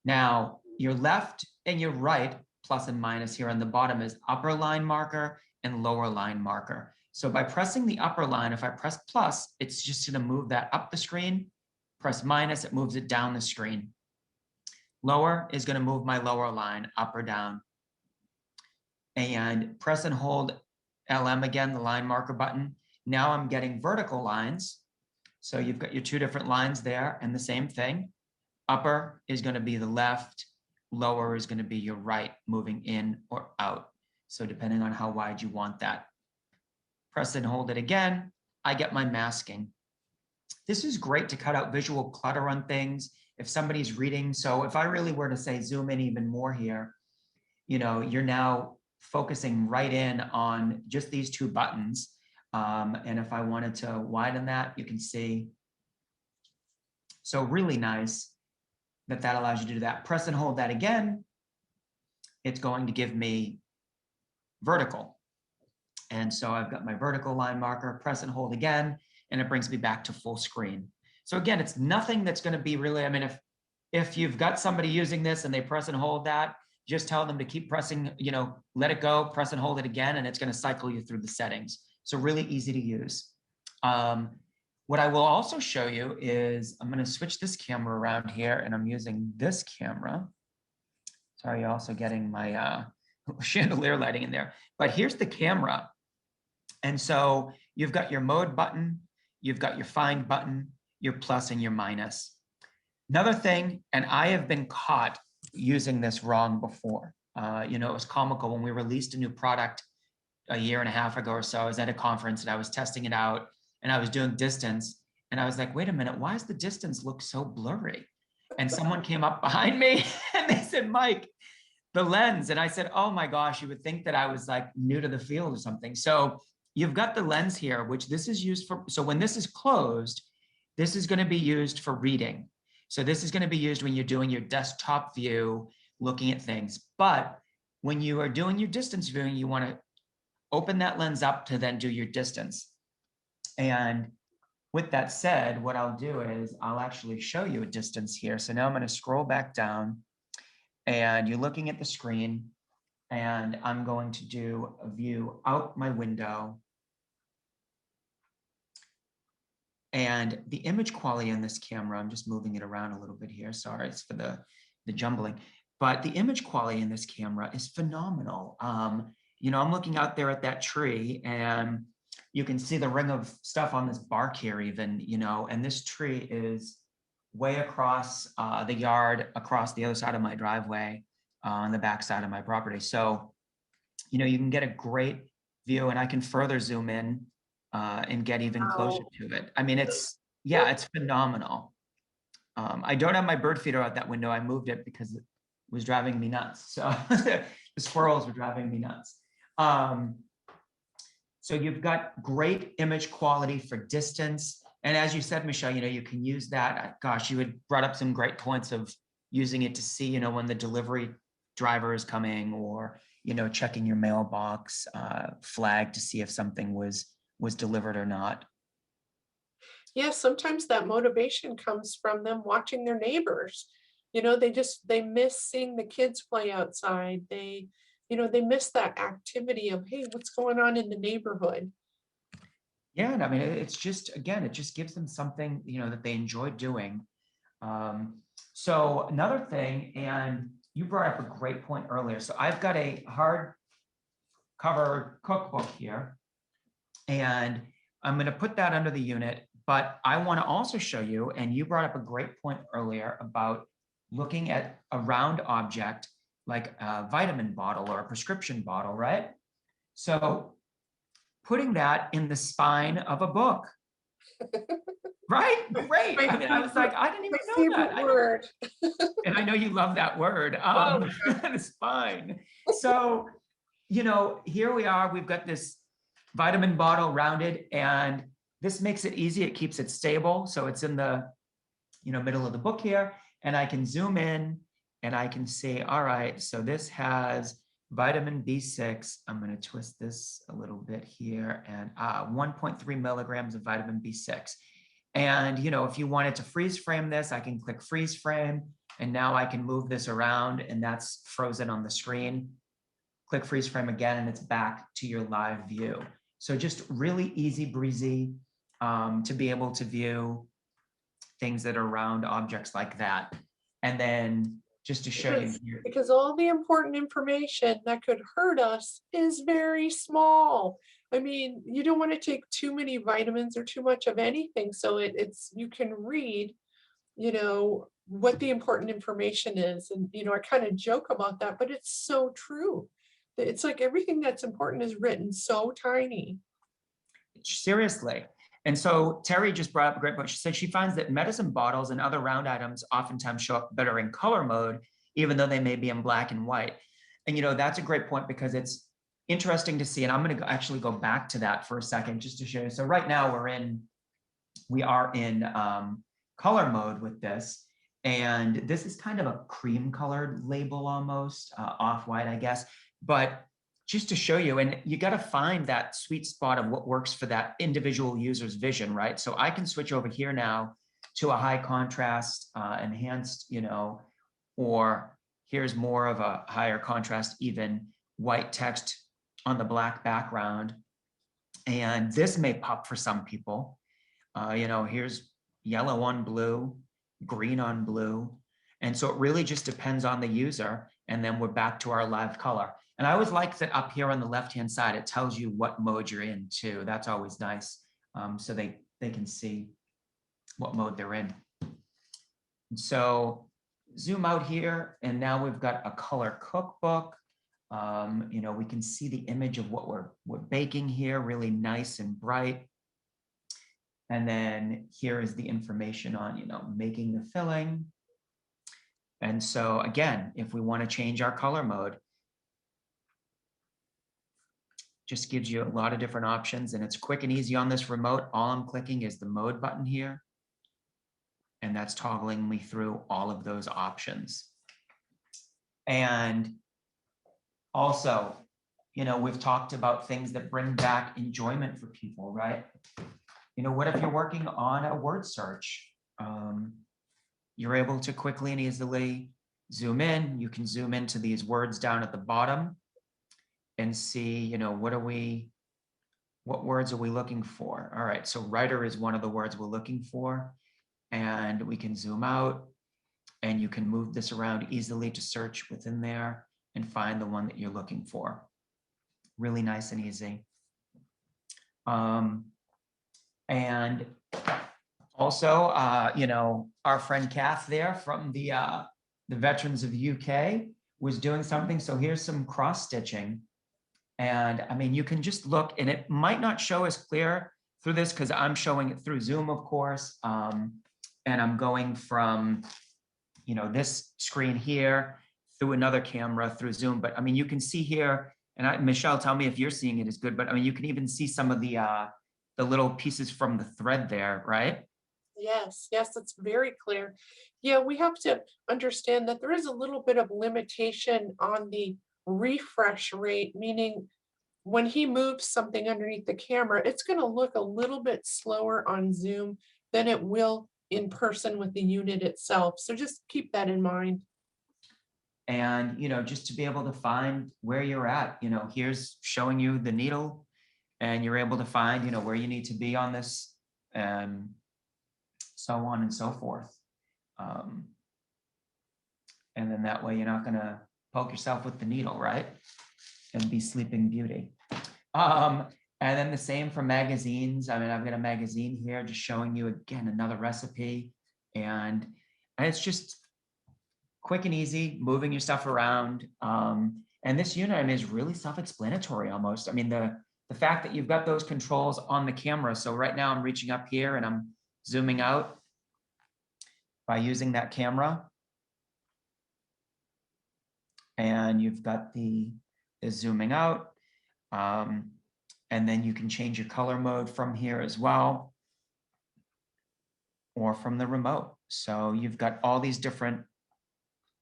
Now, your left and your right, plus and minus here on the bottom, is upper line marker and lower line marker. So by pressing the upper line, if I press plus, it's just going to move that up the screen. Press minus, it moves it down the screen. Lower is going to move my lower line up or down. And press and hold LM again, the line marker button. Now I'm getting vertical lines. So you've got your two different lines there, and the same thing. Upper is going to be the left, lower is going to be your right, moving in or out. So depending on how wide you want that. Press and hold it again, I get my masking. This is great to cut out visual clutter on things. If somebody's reading, so if I really were to say zoom in even more here, you know, you're now focusing right in on just these two buttons. And if I wanted to widen that, you can see. So really nice that allows you to do that. Press and hold that again. It's going to give me vertical. And so I've got my vertical line marker, press and hold again, and it brings me back to full screen. So again, it's nothing that's going to be really, I mean, if you've got somebody using this and they press and hold that, just tell them to keep pressing, you know, let it go, press and hold it again, and it's going to cycle you through the settings. So really easy to use. What I will also show you is I'm going to switch this camera around here, and I'm using this camera. Sorry, you're also getting my chandelier lighting in there. But here's the camera. And so you've got your mode button, you've got your find button, your plus and your minus. Another thing, and I have been caught using this wrong before. You know, it was comical when we released a new product a year and a half ago or so. I was at a conference and I was testing it out and I was doing distance. And I was like, wait a minute, why does the distance look so blurry? And someone came up behind me and they said, Mike, the lens. And I said, oh my gosh, you would think that I was like new to the field or something. So you've got the lens here, which this is used for. So when this is closed, this is going to be used for reading. So this is going to be used when you're doing your desktop view, looking at things. But when you are doing your distance viewing, you want to open that lens up to then do your distance. And with that said, what I'll do is I'll actually show you a distance here. So now I'm going to scroll back down and you're looking at the screen and I'm going to do a view out my window. And the image quality on this camera, I'm just moving it around a little bit here. Sorry, it's for the jumbling. But the image quality in this camera is phenomenal. You know, I'm looking out there at that tree and you can see the ring of stuff on this bark here even, you know, and this tree is way across the yard, across the other side of my driveway, on the back side of my property. So, you know, you can get a great view and I can further zoom in and get even closer to it. I mean, it's, yeah, it's phenomenal. I don't have my bird feeder out that window. I moved it because it was driving me nuts. So the squirrels were driving me nuts. So you've got great image quality for distance. And as you said, Michelle, you know, you can use that. Gosh, you had brought up some great points of using it to see, you know, when the delivery driver is coming or, you know, checking your mailbox flag to see if something was delivered or not. Yeah, sometimes that motivation comes from them watching their neighbors. You know, they miss seeing the kids play outside. They, you know, they miss that activity of, hey, what's going on in the neighborhood? Yeah, and I mean, it's just, again, it just gives them something, you know, that they enjoy doing. So another thing, and you brought up a great point earlier. So I've got a hardcover cookbook here, and I'm going to put that under the unit, but I want to also show you, and you brought up a great point earlier about looking at a round object like a vitamin bottle or a prescription bottle, right? So putting that in the spine of a book, right? Great. I mean, I was like, I didn't even know that. Word. And I know you love that word, the spine. So, you know, here we are, we've got this vitamin bottle rounded, and this makes it easy. It keeps it stable. So it's in the, you know, middle of the book here, and I can zoom in and I can see, all right, so this has vitamin B6. I'm going to twist this a little bit here, and 1.3 milligrams of vitamin B6. And, you know, if you wanted to freeze frame this, I can click freeze frame, and now I can move this around and that's frozen on the screen. Click freeze frame again, and it's back to your live view. So just really easy breezy to be able to view things that are round objects like that. And then just to show you here. Because all the important information that could hurt us is very small. I mean, you don't want to take too many vitamins or too much of anything. So it's, you can read, you know, what the important information is. And, you know, I kind of joke about that, but it's so true. It's like everything that's important is written so tiny. Seriously. And so Terry just brought up a great point. She said she finds that medicine bottles and other round items oftentimes show up better in color mode, even though they may be in black and white. And, you know, that's a great point because it's interesting to see. And I'm going to actually go back to that for a second just to show you. So right now we are in color mode with this. And this is kind of a cream colored label almost, off-white, I guess. But just to show you, and you got to find that sweet spot of what works for that individual user's vision, right? So I can switch over here now to a high contrast, enhanced, you know, or here's more of a higher contrast, even white text on the black background. And this may pop for some people. You know, here's yellow on blue, green on blue. And so it really just depends on the user. And then we're back to our live color. And I always like that up here on the left-hand side, it tells you what mode you're in too. That's always nice. So they can see what mode they're in. And so zoom out here, and now we've got a color cookbook. You know, we can see the image of what we're baking here, really nice and bright. And then here is the information on, you know, making the filling. And so again, if we want to change our color mode, just gives you a lot of different options, and it's quick and easy on this remote. All I'm clicking is the mode button here, and that's toggling me through all of those options. And also, you know, we've talked about things that bring back enjoyment for people, right? You know, what if you're working on a word search? You're able to quickly and easily zoom in. You can zoom into these words down at the bottom and see, you know, what words are we looking for? All right, so writer is one of the words we're looking for, and we can zoom out, and you can move this around easily to search within there and find the one that you're looking for. Really nice and easy. And also, you know, our friend Kath there from the Veterans of the UK was doing something. So here's some cross stitching. And I mean, you can just look, and it might not show as clear through this because I'm showing it through Zoom, of course. And I'm going from, you know, this screen here through another camera through Zoom. But I mean, you can see here, and Michelle, tell me if you're seeing it as good, but I mean, you can even see some of the little pieces from the thread there, right? Yes, yes, that's very clear. Yeah, we have to understand that there is a little bit of limitation on the refresh rate, meaning when he moves something underneath the camera, it's going to look a little bit slower on Zoom than it will in person with the unit itself. So just keep that in mind. And, you know, just to be able to find where you're at, you know, here's showing you the needle, and you're able to find, you know, where you need to be on this, and so on and so forth. And then that way you're not gonna poke yourself with the needle, right? And be Sleeping Beauty. And then the same for magazines. I mean, I've got a magazine here just showing you again another recipe, and it's just quick and easy, moving your stuff around. And this unit, I mean, is really self-explanatory almost. I mean, the fact that you've got those controls on the camera. So right now I'm reaching up here and I'm zooming out by using that camera. And you've got the zooming out. And then you can change your color mode from here as well, or from the remote. So you've got all these different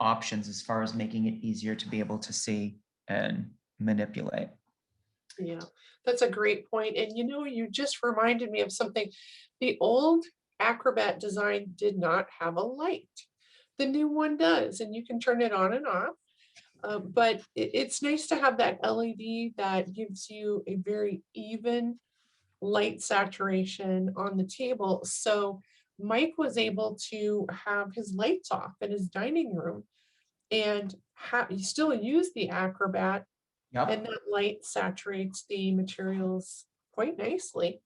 options as far as making it easier to be able to see and manipulate. Yeah, that's a great point. And you know, you just reminded me of something. The old Acrobat design did not have a light. The new one does, and you can turn it on and off. But it's nice to have that LED that gives you a very even light saturation on the table. So Mike was able to have his lights off in his dining room and you still use the Acrobat, Yep. and that light saturates the materials quite nicely.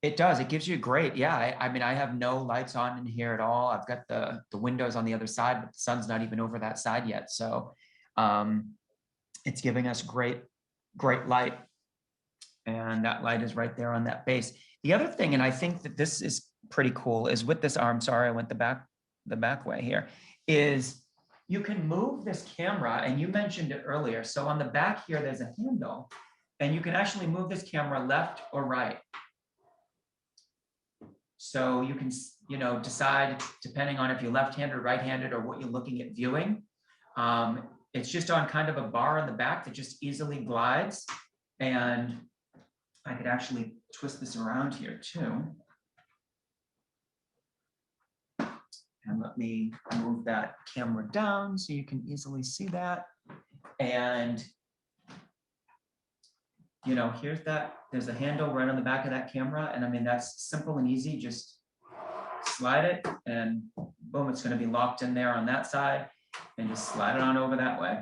It does. It gives you great. Yeah. I mean, I have no lights on in here at all. I've got the windows on the other side, but the sun's not even over that side yet. So it's giving us great light. And that light is right there on that base. The other thing, and I think that this is pretty cool, is with this arm, sorry, I went the back way here, is you can move this camera, and you mentioned it earlier. So on the back here, there's a handle, and you can actually move this camera left or right. So you can, you know, decide depending on if you're left-handed, right-handed, or what you're looking at viewing. It's just on kind of a bar in the back that just easily glides. And I could actually twist this around here too. And let me move that camera down so you can easily see that. And you know, there's a handle right on the back of that camera. And I mean, that's simple and easy. Just slide it and boom, it's going to be locked in there on that side and just slide it on over that way.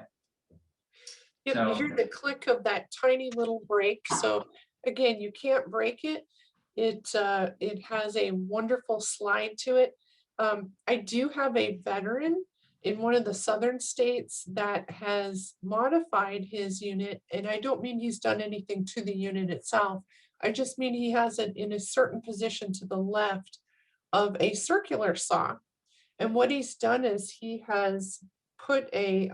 Yep, you hear the click of that tiny little brake. So again, you can't break it. It has a wonderful slide to it. I do have a veteran in one of the southern states that has modified his unit, and I don't mean he's done anything to the unit itself. I just mean he has it in a certain position to the left of a circular saw. And what he's done is he has put a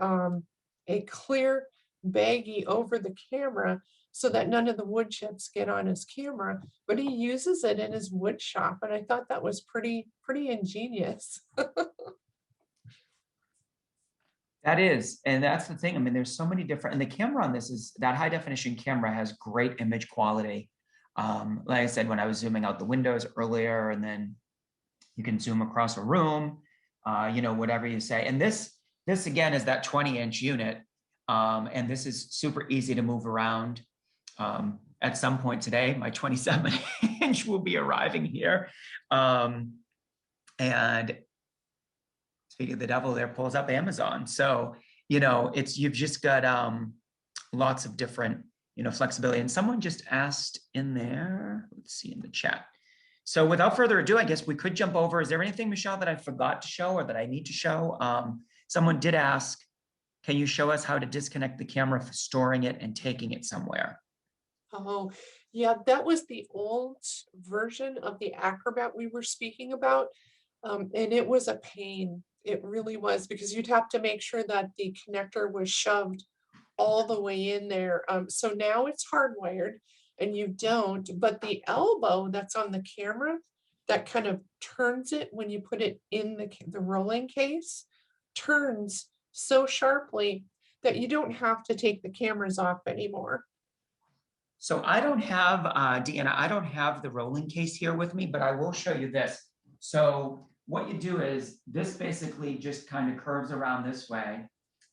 clear baggie over the camera so that none of the wood chips get on his camera, but he uses it in his wood shop. And I thought that was pretty ingenious. That is, and that's the thing. I mean, there's so many different, and the camera on this is, that high definition camera has great image quality. Like I said, when I was zooming out the windows earlier, and then you can zoom across a room, you know, whatever you say. And this again is that 20-inch unit. And this is super easy to move around. At some point today, my 27-inch will be arriving here. And speaking of the devil, there pulls up Amazon. So, you know, you've just got lots of different, you know, flexibility. And someone just asked in there, let's see in the chat. So without further ado, I guess we could jump over. Is there anything, Michelle, that I forgot to show or that I need to show? Someone did ask, can you show us how to disconnect the camera for storing it and taking it somewhere? Oh, yeah, that was the old version of the Acrobat we were speaking about. And it was a pain. It really was, because you'd have to make sure that the connector was shoved all the way in there. So now it's hardwired and you don't, but the elbow that's on the camera that kind of turns it when you put it in the rolling case turns so sharply that you don't have to take the cameras off anymore. So I don't have, Deanna, I don't have the rolling case here with me, but I will show you this. So what you do is this basically just kind of curves around this way.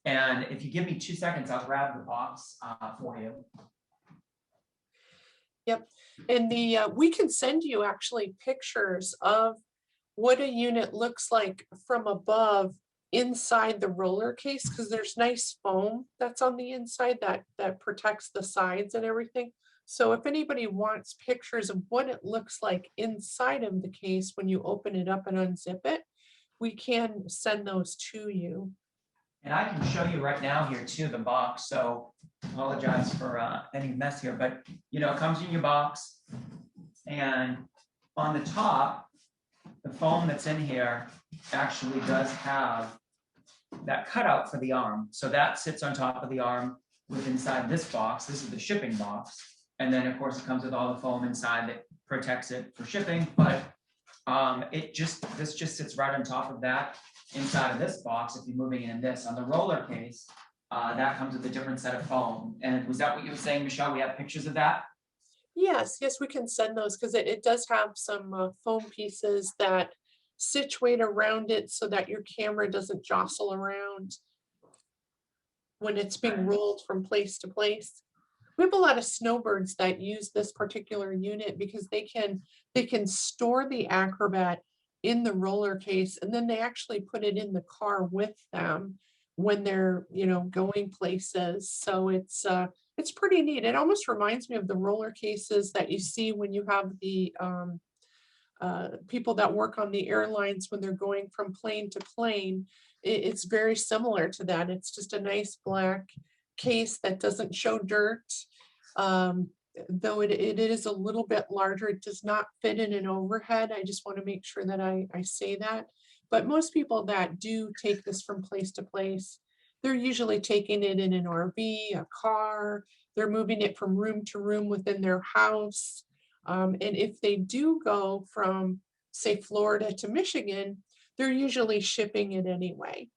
And if you give me 2 seconds, I'll grab the box for you. Yep. And we can send you actually pictures of what a unit looks like from above inside the roller case, because there's nice foam that's on the inside that protects the sides and everything. So if anybody wants pictures of what it looks like inside of the case when you open it up and unzip it, we can send those to you. And I can show you right now here too, the box. So apologize for any mess here, but you know, it comes in your box, and on the top, the foam that's in here actually does have that cutout for the arm. So that sits on top of the arm with inside this box. This is the shipping box. And then of course it comes with all the foam inside that protects it for shipping. But this just sits right on top of that inside of this box. If you're moving in this on the roller case, that comes with a different set of foam. And was that what you were saying, Michelle? We have pictures of that? Yes, we can send those, because it does have some foam pieces that situate around it so that your camera doesn't jostle around when it's being rolled from place to place. We have a lot of snowbirds that use this particular unit because they can store the Acrobat in the roller case, and then they actually put it in the car with them when they're, you know, going places. So it's pretty neat. It almost reminds me of the roller cases that you see when you have the people that work on the airlines when they're going from plane to plane. It's very similar to that. It's just a nice black case that doesn't show dirt. Though it is a little bit larger, it does not fit in an overhead. I just want to make sure that I say that. But most people that do take this from place to place, they're usually taking it in an RV, a car, they're moving it from room to room within their house. And if they do go from, say, Florida to Michigan, they're usually shipping it anyway.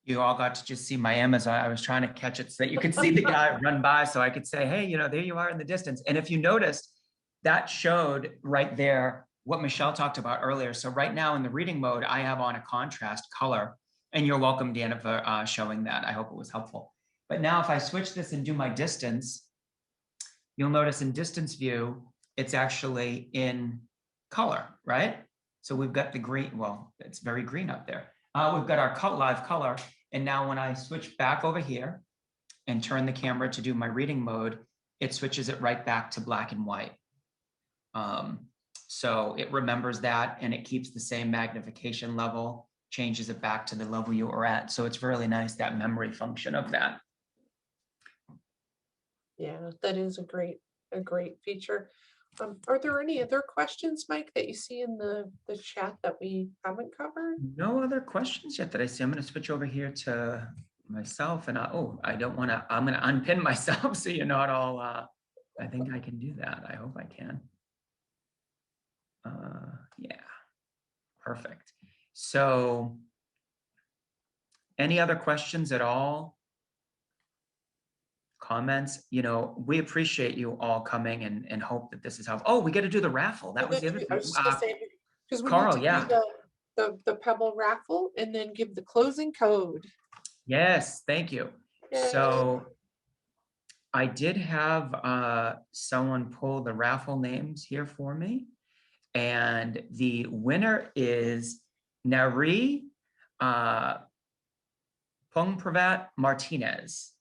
You all got to just see my Amazon. I was trying to catch it so that you could see the guy run by so I could say, hey, you know, there you are in the distance. And if you noticed, that showed right there what Michelle talked about earlier. So right now in the reading mode, I have on a contrast color, and you're welcome, Deanna, for showing that. I hope it was helpful. But now if I switch this and do my distance, you'll notice in distance view, it's actually in color, right? So we've got the green, well, it's very green up there. We've got our live color. And now when I switch back over here and turn the camera to do my reading mode, it switches it right back to black and white. So it remembers that and it keeps the same magnification level, changes it back to the level you were at. So it's really nice, that memory function of that. Yeah, that is a great feature. Are there any other questions, Mike, that you see in the chat that we haven't covered? No other questions yet that I see. I'm going to switch over here to myself and I don't want to, I'm going to unpin myself so you're not all, I think I can do that. I hope I can. Yeah, perfect. So any other questions at all? Comments? You know, we appreciate you all coming and hope that this is helpful. Oh, we got to do the raffle. That was the other I thing. was just gonna say, because we Carl, need to yeah. do the Pebble raffle and then give the closing code. Yes, thank you. Yay. So I did have someone pull the raffle names here for me. And the winner is Nari Pongpravat Martinez.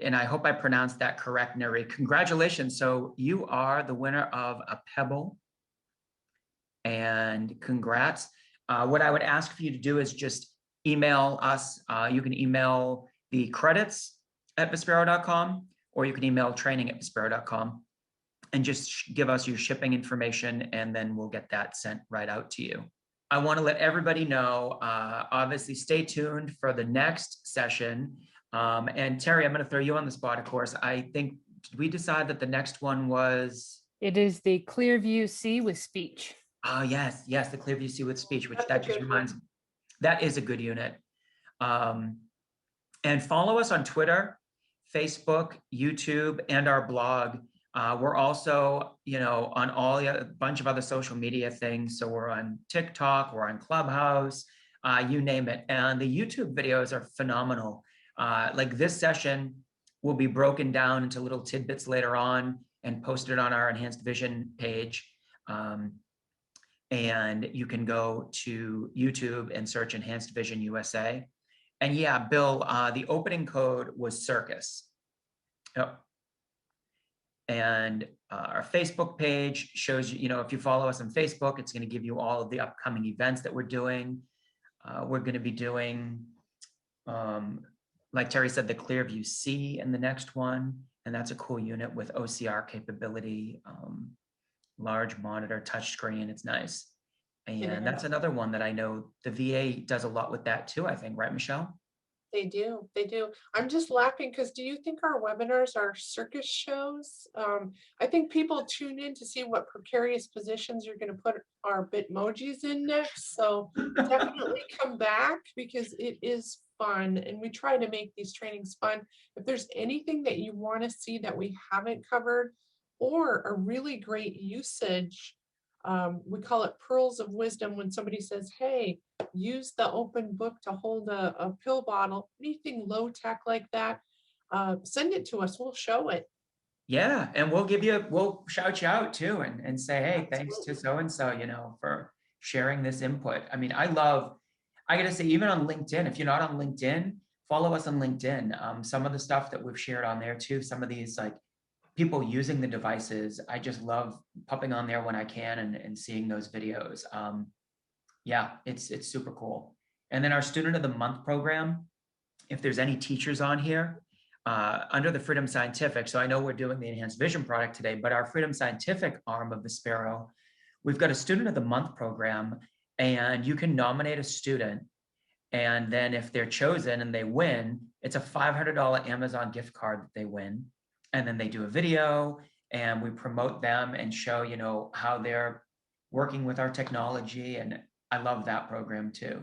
And I hope I pronounced that correct, Nari. Congratulations. So you are the winner of a Pebble. And congrats. What I would ask for you to do is just email us. You can email the credits at Vispero.com, or you can email training@vispero.com and just give us your shipping information, and then we'll get that sent right out to you. I want to let everybody know, obviously stay tuned for the next session. And Terry, I'm going to throw you on the spot, of course. I think, did we decide that the next one was? It is the Clearview C with speech. Oh, yes, yes, the Clearview C with speech, which That's that a just good reminds one. me. That is a good unit. And follow us on Twitter, Facebook, YouTube, and our blog. We're also, you know, on a bunch of other social media things. So we're on TikTok, we're on Clubhouse, you name it. And the YouTube videos are phenomenal. Like this session will be broken down into little tidbits later on and posted on our Enhanced Vision page. And you can go to YouTube and search Enhanced Vision USA. And yeah, Bill, the opening code was circus. Yep. And our Facebook page shows you, you know, if you follow us on Facebook, it's going to give you all of the upcoming events that we're doing. We're going to be doing, like Terry said, the Clearview C in the next one. And that's a cool unit with OCR capability, large monitor, touchscreen. It's nice. And that's another one that I know the VA does a lot with that too, I think, right, Michelle? They do. I'm just laughing because do you think our webinars are circus shows? I think people tune in to see what precarious positions you're going to put our Bitmojis in next. So definitely come back because it is fun and we try to make these trainings fun. If there's anything that you want to see that we haven't covered or a really great usage, we call it pearls of wisdom when somebody says, hey, use the open book to hold a pill bottle, anything low tech like that, send it to us, we'll show it. Yeah, and we'll shout you out too and say, hey, Absolutely. thanks to so-and-so, you know, for sharing this input. I mean, I gotta say, even on LinkedIn, if you're not on LinkedIn, follow us on LinkedIn. Some of the stuff that we've shared on there too, some of these like people using the devices, I just love popping on there when I can and seeing those videos. Yeah, it's super cool. And then our Student of the Month program, if there's any teachers on here, under the Freedom Scientific, so I know we're doing the Enhanced Vision product today, but our Freedom Scientific arm of Vispero, we've got a Student of the Month program, and you can nominate a student, and then if they're chosen and they win, it's a $500 Amazon gift card that they win, and then they do a video, and we promote them and show, you know, how they're working with our technology, and I love that program too.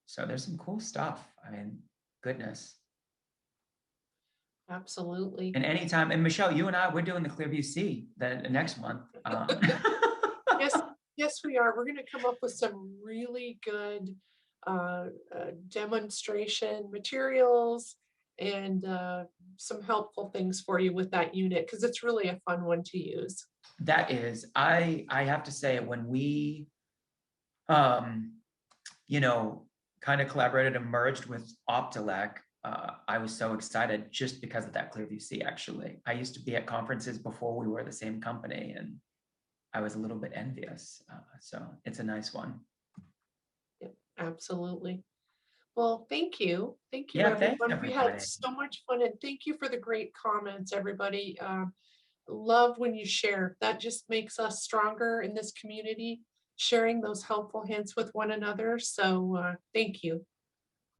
So there's some cool stuff. I mean, goodness. Absolutely. And anytime, and Michelle, you and I, we're doing the Clearview C the next month. Yes, we are. We're going to come up with some really good demonstration materials and some helpful things for you with that unit, because it's really a fun one to use. That is, I have to say, when we, you know, kind of collaborated and merged with Optilec, I was so excited just because of that Clearview C, actually. I used to be at conferences before we were the same company, and I was a little bit envious. So it's a nice one. Yep, absolutely. Well, thank you. Thank you, Yeah, thanks, everyone. We everybody. had so much fun, and thank you for the great comments, everybody. Love when you share. That just makes us stronger in this community, sharing those helpful hints with one another. So thank you.